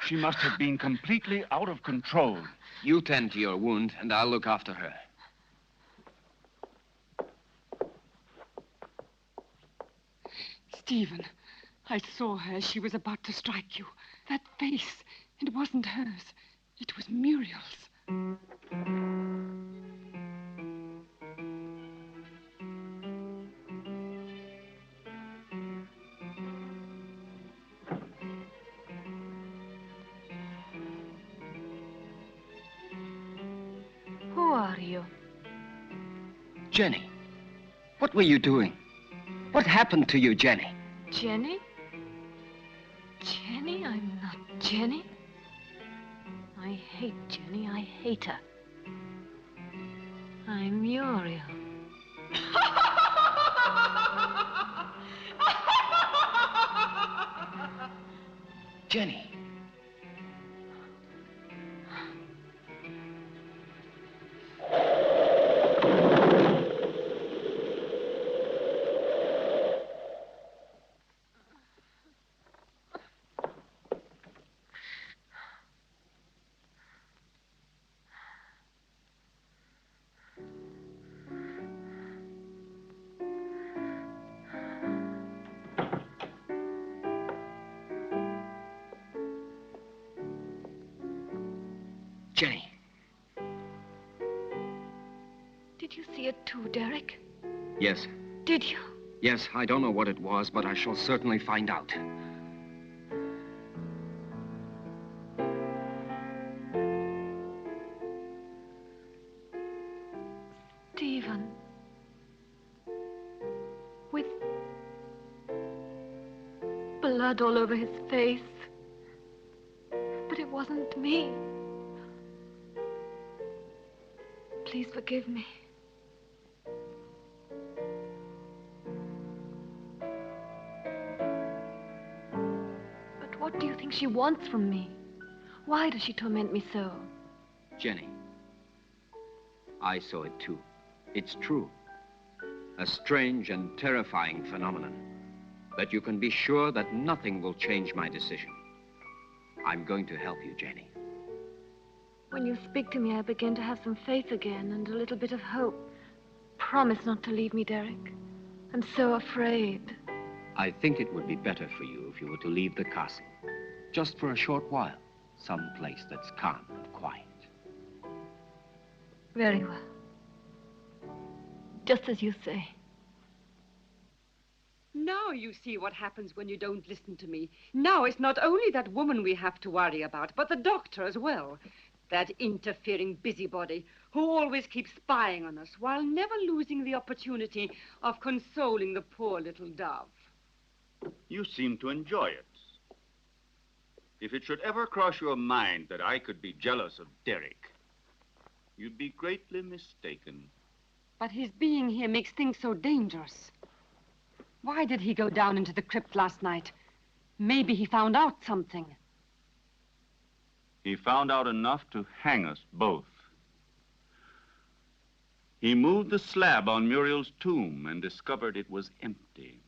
She must have been completely out of control. You tend to your wound, and I'll look after her. Stephen, I saw her as she was about to strike you. That face, it wasn't hers. It was Muriel's. Who are you? Jenny, what were you doing? What happened to you, Jenny? Jenny? Jenny? I'm not Jenny. I hate Jenny. I hate her. I'm Muriel. Jenny. Jenny. Did you see it too, Derek? Yes. Did you? Yes, I don't know what it was, but I shall certainly find out. Stephen. With blood all over his face. But it wasn't me. Please forgive me. But what do you think she wants from me? Why does she torment me so? Jenny, I saw it too. It's true. A strange and terrifying phenomenon. But you can be sure that nothing will change my decision. I'm going to help you, Jenny. When you speak to me, I begin to have some faith again and a little bit of hope. Promise not to leave me, Derek. I'm so afraid. I think it would be better for you if you were to leave the castle. Just for a short while. Some place that's calm and quiet. Very well. Just as you say. Now you see what happens when you don't listen to me. Now it's not only that woman we have to worry about, but the doctor as well. That interfering busybody who always keeps spying on us while never losing the opportunity of consoling the poor little dove. You seem to enjoy it. If it should ever cross your mind that I could be jealous of Derek, you'd be greatly mistaken. But his being here makes things so dangerous. Why did he go down into the crypt last night? Maybe he found out something. He found out enough to hang us both. He moved the slab on Muriel's tomb and discovered it was empty.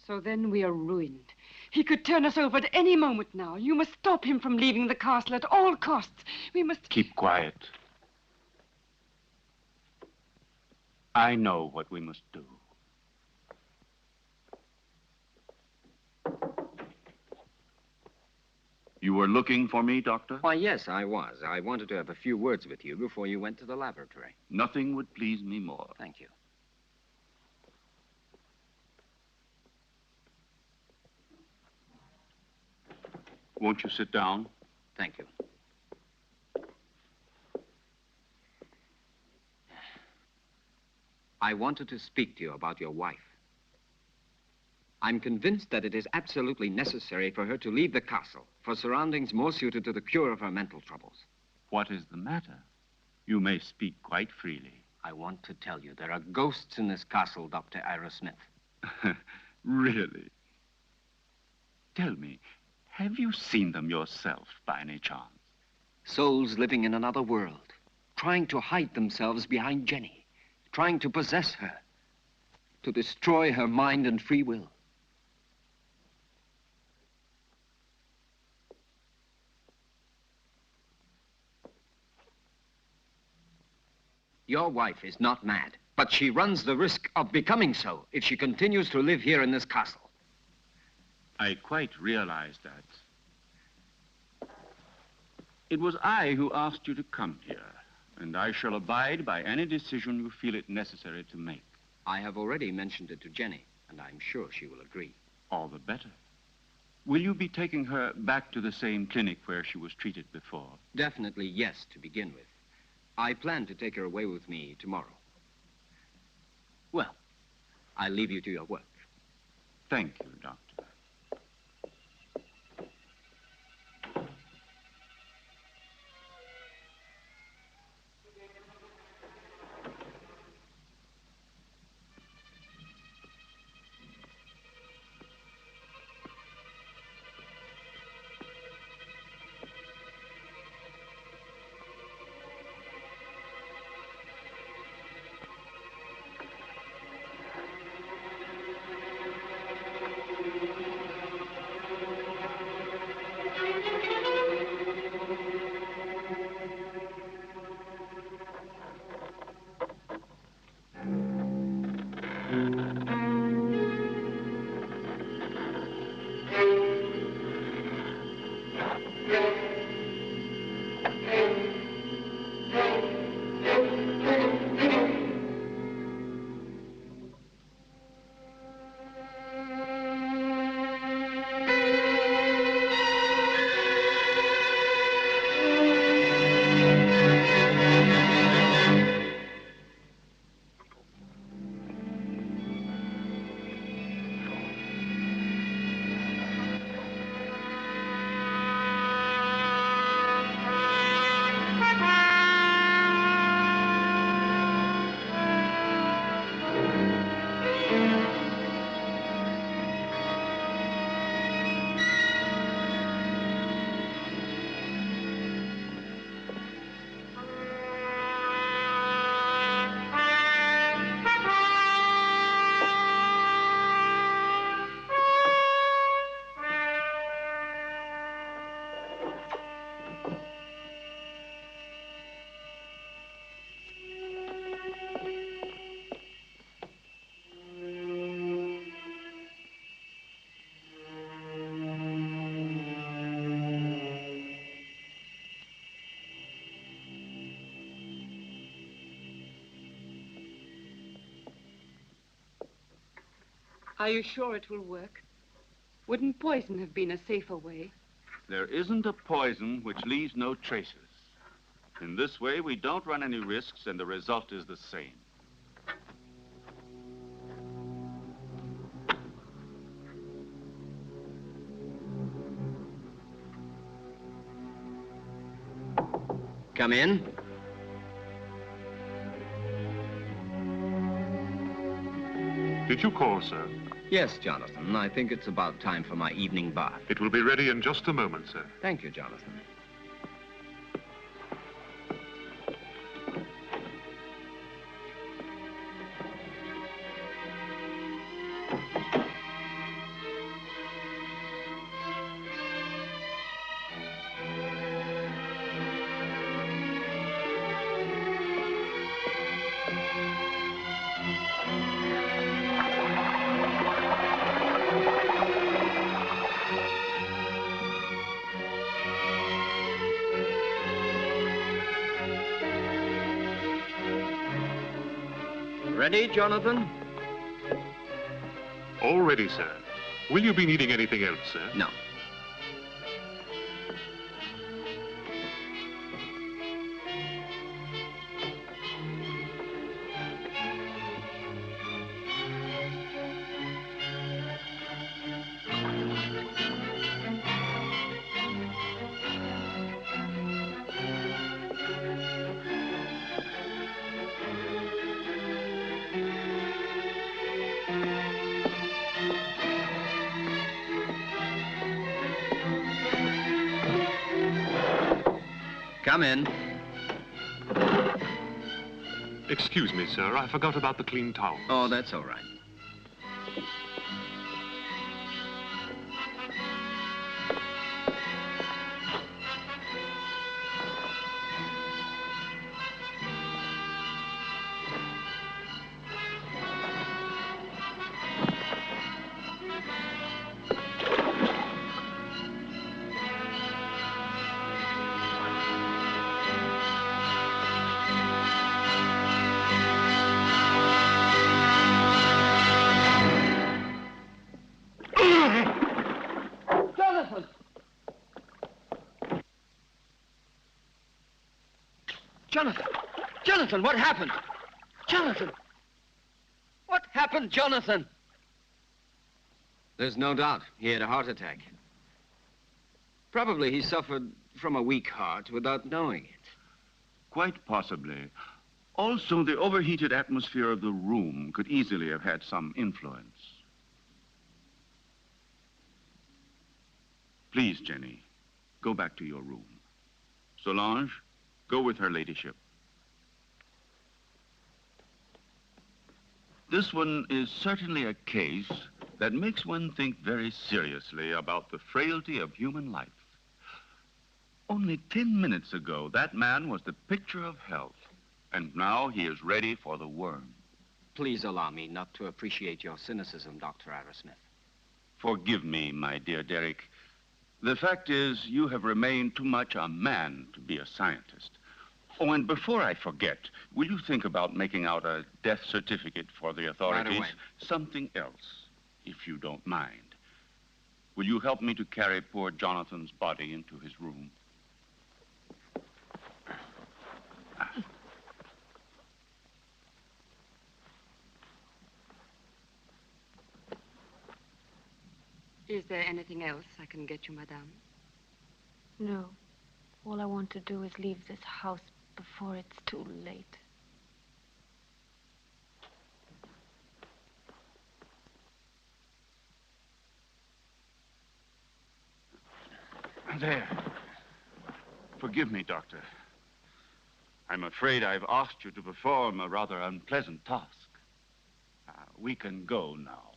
So then we are ruined. He could turn us over at any moment now. You must stop him from leaving the castle at all costs. We must... Keep quiet. I know what we must do. You were looking for me, Doctor? Why, yes, I was. I wanted to have a few words with you before you went to the laboratory. Nothing would please me more. Thank you. Won't you sit down? Thank you. I wanted to speak to you about your wife. I'm convinced that it is absolutely necessary for her to leave the castle for surroundings more suited to the cure of her mental troubles. What is the matter? You may speak quite freely. I want to tell you there are ghosts in this castle, Dr. Ira Smith. Really? Tell me, have you seen them yourself by any chance? Souls living in another world, trying to hide themselves behind Jenny, trying to possess her, to destroy her mind and free will. Your wife is not mad, but she runs the risk of becoming so if she continues to live here in this castle. I quite realize that. It was I who asked you to come here, and I shall abide by any decision you feel it necessary to make. I have already mentioned it to Jenny, and I'm sure she will agree. All the better. Will you be taking her back to the same clinic where she was treated before? Definitely yes, to begin with. I plan to take her away with me tomorrow. Well, I leave you to your work. Thank you, Doctor. Are you sure it will work? Wouldn't poison have been a safer way? There isn't a poison which leaves no traces. In this way, we don't run any risks, and the result is the same. Come in. Did you call, sir? Yes, Jonathan. I think it's about time for my evening bath. It will be ready in just a moment, sir. Thank you, Jonathan. Ready, Jonathan? All ready, sir. Will you be needing anything else, sir? No. Come in. Excuse me, sir. I forgot about the clean towel. Oh, that's all right. Jonathan! Jonathan, what happened? Jonathan! What happened, Jonathan? There's no doubt he had a heart attack. Probably he suffered from a weak heart without knowing it. Quite possibly. Also, the overheated atmosphere of the room could easily have had some influence. Please, Jenny, go back to your room. Solange, go with her ladyship. This one is certainly a case that makes one think very seriously about the frailty of human life. Only 10 minutes ago, that man was the picture of health, and now he is ready for the worm. Please allow me not to appreciate your cynicism, Dr. Arrowsmith. Forgive me, my dear Derek. The fact is, you have remained too much a man to be a scientist. Oh, and before I forget, will you think about making out a death certificate for the authorities? Right away. Something else, if you don't mind. Will you help me to carry poor Jonathan's body into his room? Is there anything else I can get you, madame? No. All I want to do is leave this house before it's too late. There. Forgive me, Doctor. I'm afraid I've asked you to perform a rather unpleasant task. We can go now.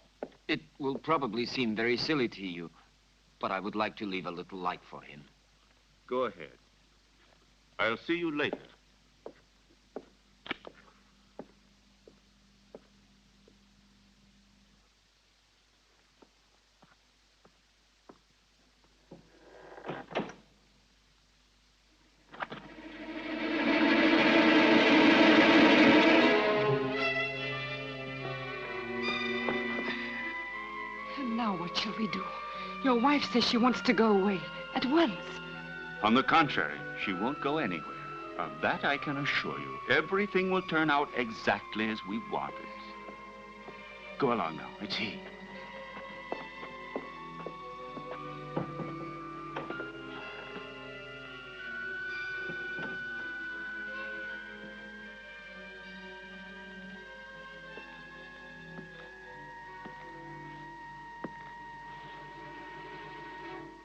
It will probably seem very silly to you, but I would like to leave a little light for him. Go ahead. I'll see you later. And now what shall we do? Your wife says she wants to go away at once. On the contrary, she won't go anywhere. Of that I can assure you. Everything will turn out exactly as we want it. Go along now. It's he.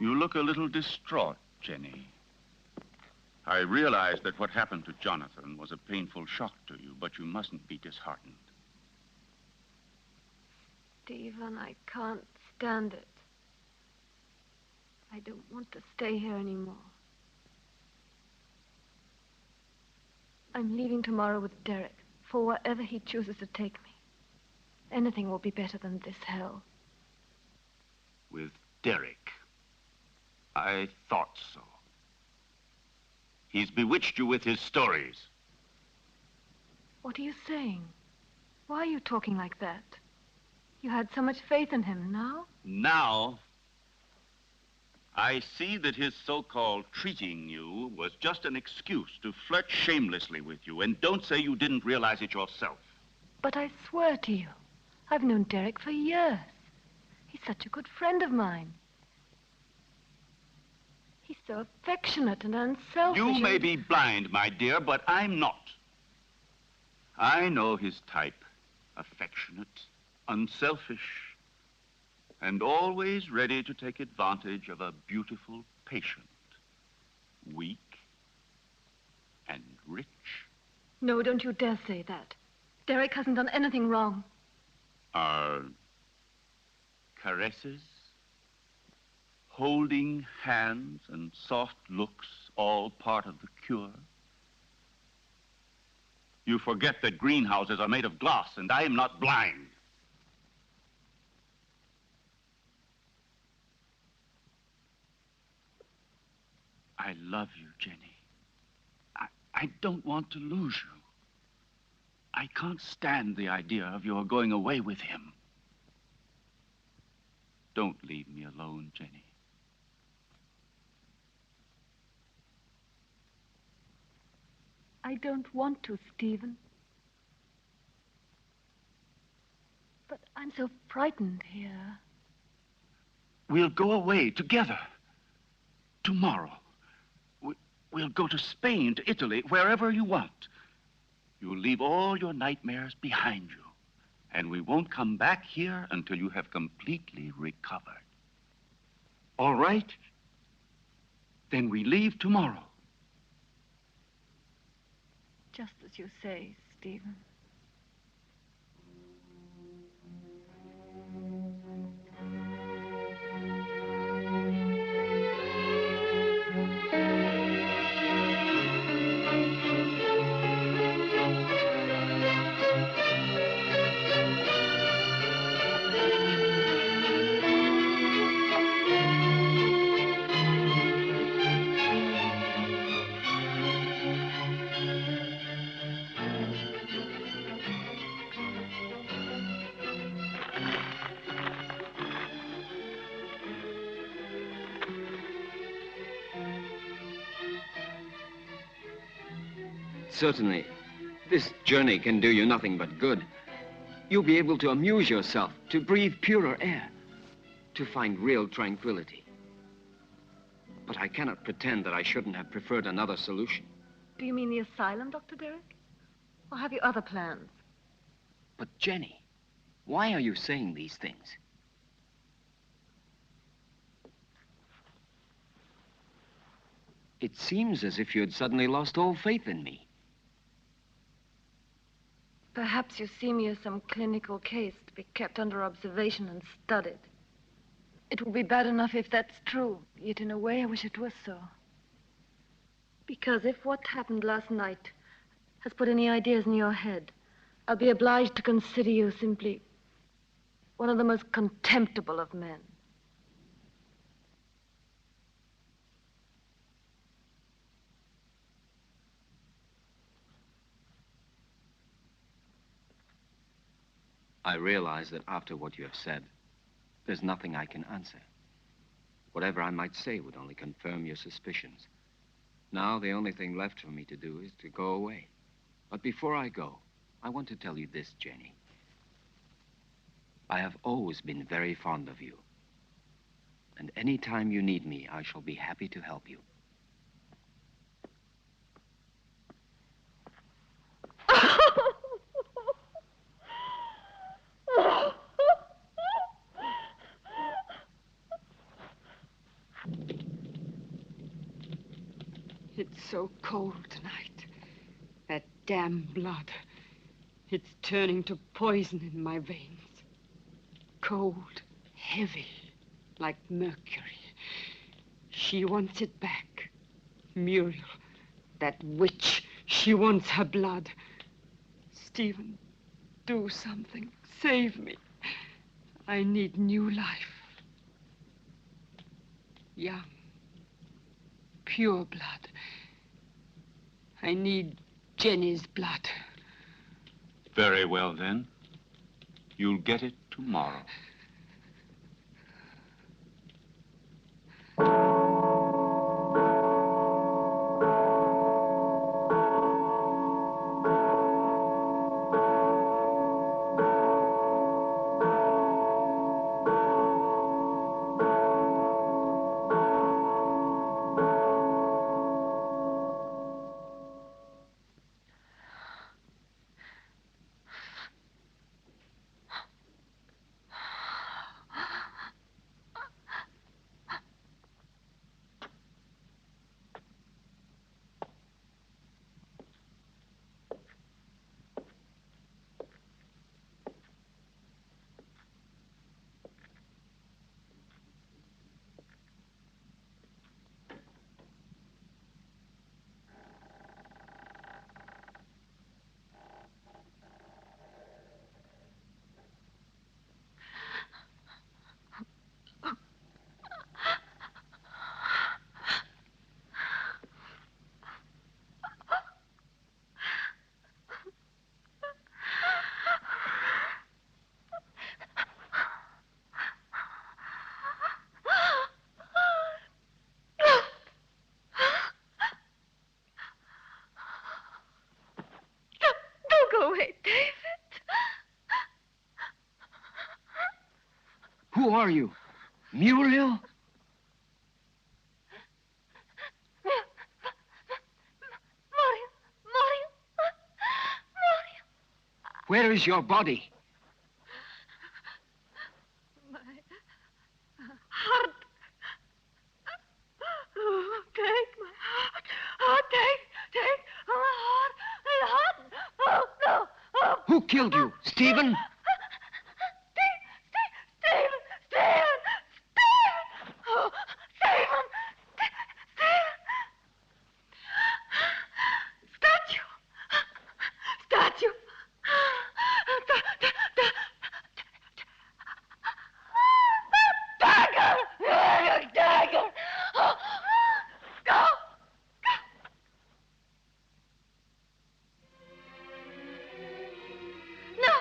You look a little distraught, Jenny. I realize that what happened to Jonathan was a painful shock to you, but you mustn't be disheartened. Stephen, I can't stand it. I don't want to stay here anymore. I'm leaving tomorrow with Derek for wherever he chooses to take me. Anything will be better than this hell. With Derek? I thought so. He's bewitched you with his stories. What are you saying? Why are you talking like that? You had so much faith in him. Now? Now, I see that his so-called treating you was just an excuse to flirt shamelessly with you, and don't say you didn't realize it yourself. But I swear to you, I've known Derek for years. He's such a good friend of mine. He's so affectionate and unselfish. You may be blind, my dear, but I'm not. I know his type. Affectionate, unselfish, and always ready to take advantage of a beautiful patient. Weak and rich. No, don't you dare say that. Derek hasn't done anything wrong. Are caresses, holding hands, and soft looks all part of the cure? You forget that greenhouses are made of glass, and I am not blind. I love you, Jenny. I don't want to lose you. I can't stand the idea of your going away with him. Don't leave me alone, Jenny. I don't want to, Stephen. But I'm so frightened here. We'll go away together. Tomorrow. We'll go to Spain, to Italy, wherever you want. You'll leave all your nightmares behind you. And we won't come back here until you have completely recovered. All right? Then we leave tomorrow. Just as you say, Stephen. Certainly, this journey can do you nothing but good. You'll be able to amuse yourself, to breathe purer air, to find real tranquility. But I cannot pretend that I shouldn't have preferred another solution. Do you mean the asylum, Dr. Derek? Or have you other plans? But Jenny, why are you saying these things? It seems as if you had suddenly lost all faith in me. Perhaps you see me as some clinical case to be kept under observation and studied. It would be bad enough if that's true, yet in a way I wish it was so. Because if what happened last night has put any ideas in your head, I'll be obliged to consider you simply one of the most contemptible of men. I realize that after what you have said, there's nothing I can answer. Whatever I might say would only confirm your suspicions. Now, the only thing left for me to do is to go away. But before I go, I want to tell you this, Jenny. I have always been very fond of you. And any time you need me, I shall be happy to help you. It's so cold tonight. That damn blood. It's turning to poison in my veins. Cold, heavy, like mercury. She wants it back. Muriel, that witch, she wants her blood. Stephen, do something. Save me. I need new life. Young, pure blood. I need Jenny's blood. Very well, then. You'll get it tomorrow. Go away, David. Who are you? Muriel? Where is your body? My heart. Oh, take my heart. Oh, take my heart. My heart. Oh, no. Oh. Who killed you? Stephen? Stephen! Oh, Stephen! Statue! Dagger! Oh, go! No!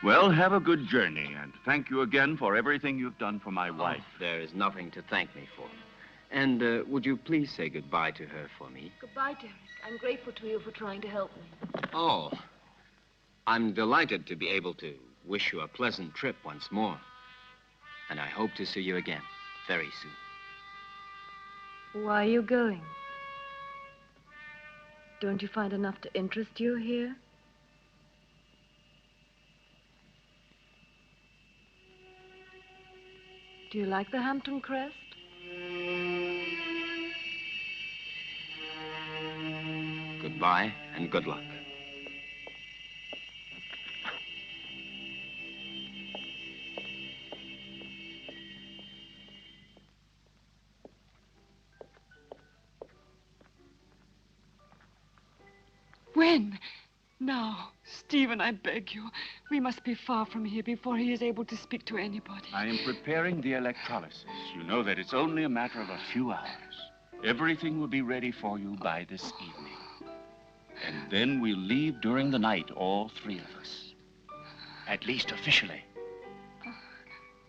Well, have a good journey, and thank you again for everything you've done for my wife. There is nothing to thank me for. And would you please say goodbye to her for me? Goodbye, Derek. I'm grateful to you for trying to help me. Oh, I'm delighted to be able to wish you a pleasant trip once more. And I hope to see you again very soon. Why are you going? Don't you find enough to interest you here? Do you like the Hampton crest? Goodbye and good luck. When? Now. Stephen, I beg you. We must be far from here before he is able to speak to anybody. I am preparing the electrolysis. You know that it's only a matter of a few hours. Everything will be ready for you by this evening. And then we'll leave during the night, all three of us. At least officially.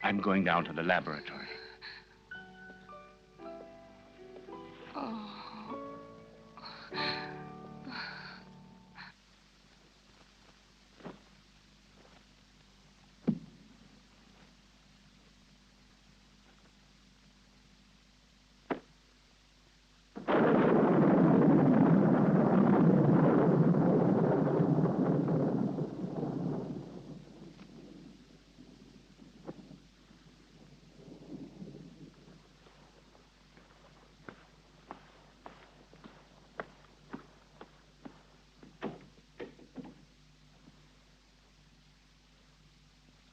I'm going down to the laboratory. Oh.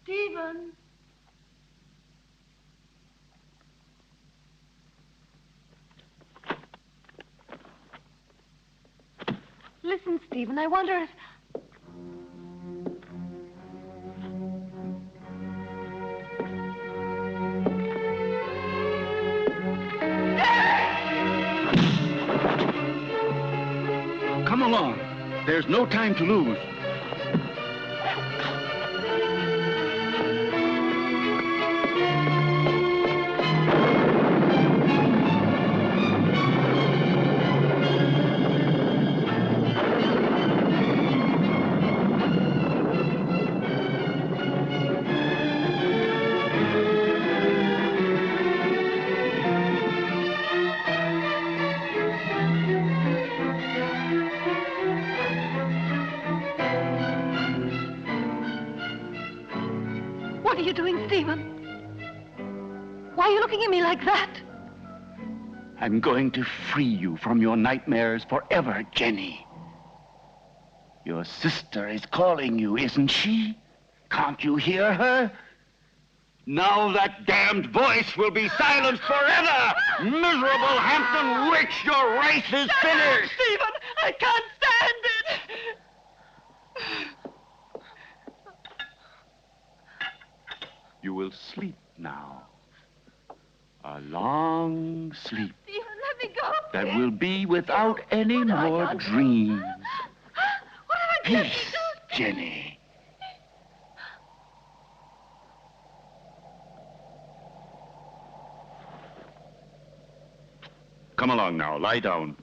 Stephen. Listen, Stephen, I wonder if... Come along. There's no time to lose. What are you doing, Stephen? Why are you looking at me like that? I'm going to free you from your nightmares forever, Jenny. Your sister is calling you, isn't she? Can't you hear her? Now that damned voice will be silenced forever! Miserable Hampton witch, your race is finished! Stephen, I can't stand it! You will sleep now. A long sleep Stephen, let me go. that will be without any more dreams. What have I done? Peace, Jenny. Come along now, lie down.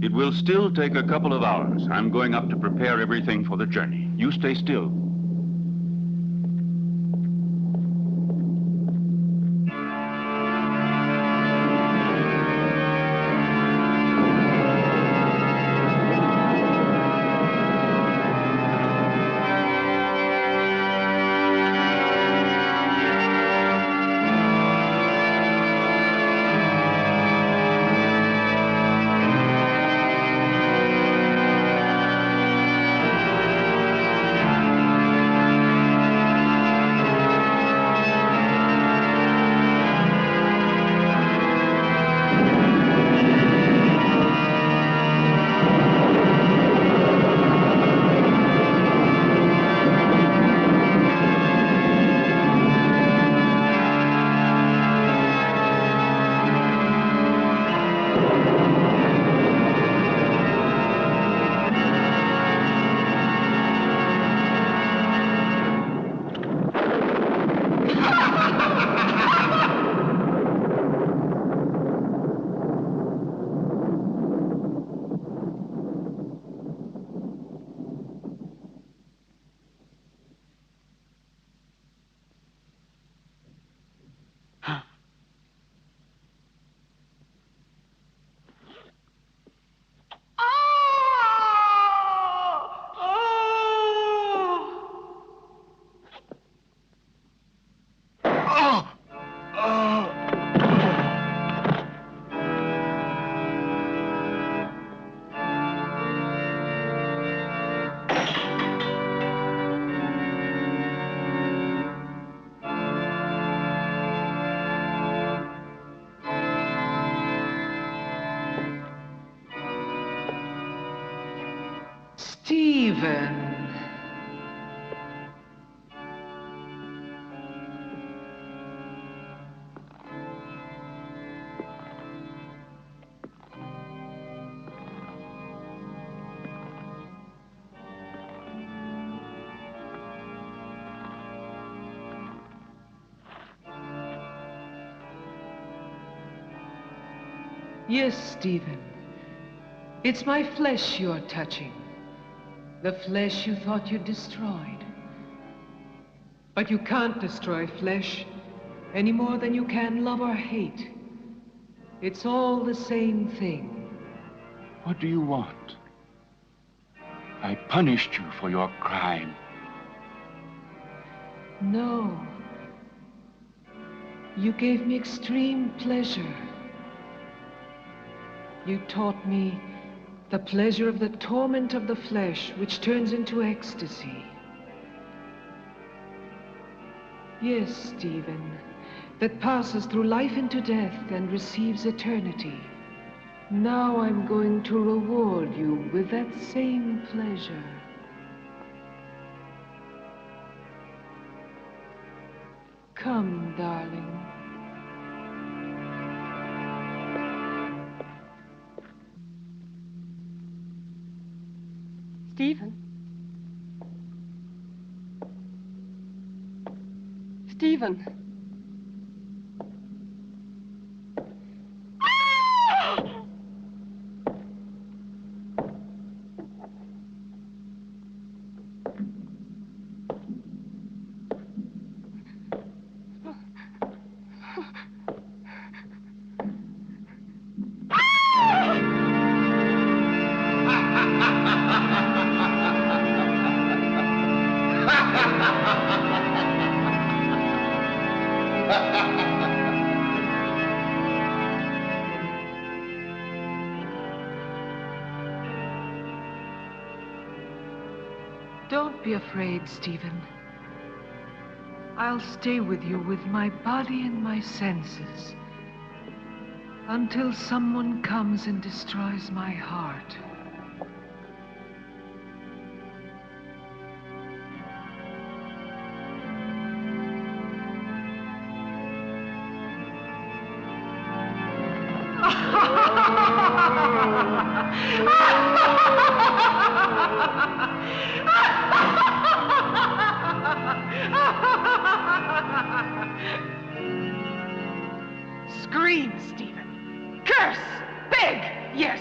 It will still take a couple of hours. I'm going up to prepare everything for the journey. You stay still. Stephen. Yes, Stephen. It's my flesh you're touching. The flesh you thought you'd destroyed. But you can't destroy flesh any more than you can love or hate. It's all the same thing. What do you want? I punished you for your crime. No. You gave me extreme pleasure. You taught me the pleasure of the torment of the flesh, which turns into ecstasy. Yes, Stephen, that passes through life into death and receives eternity. Now I'm going to reward you with that same pleasure. Come, darling. Stephen? Stephen? Don't be afraid, Stephen. I'll stay with you with my body and my senses until someone comes and destroys my heart. Scream, Stephen. Curse. Beg. Yes.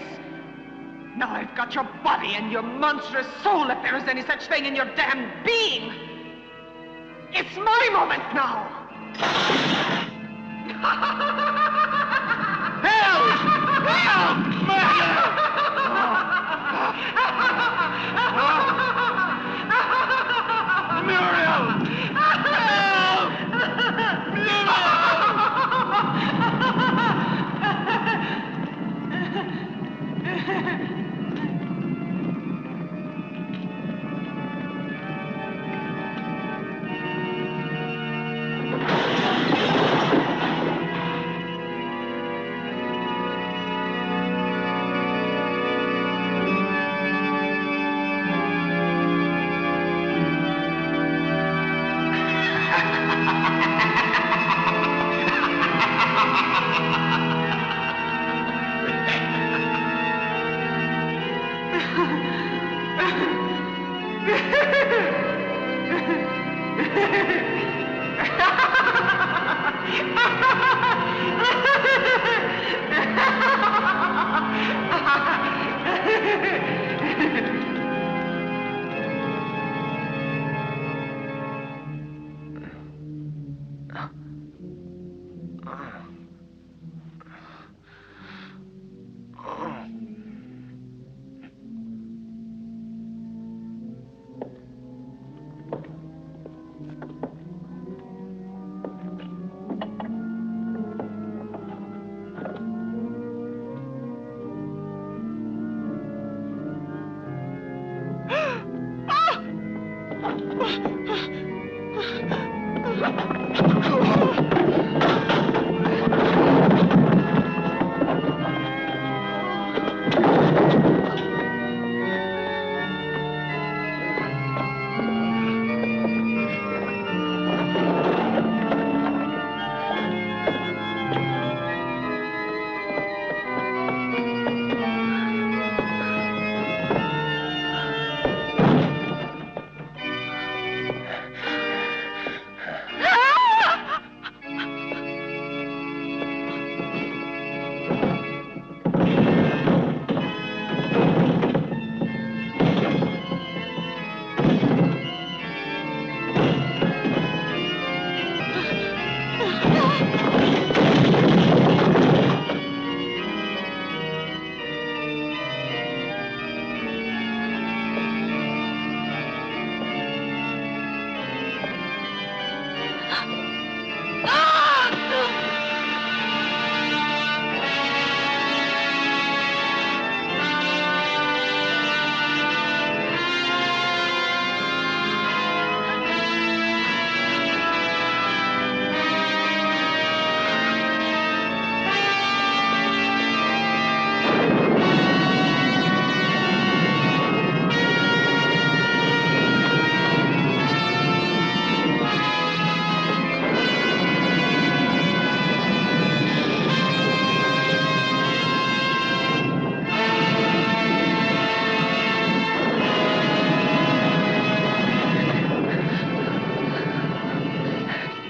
I've got your body and your monstrous soul, if there is any such thing in your damned being. It's my moment now. Help! Help! Murder! Muriel! Help!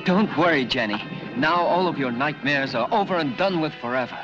Don't worry, Jenny. Now all of your nightmares are over and done with forever.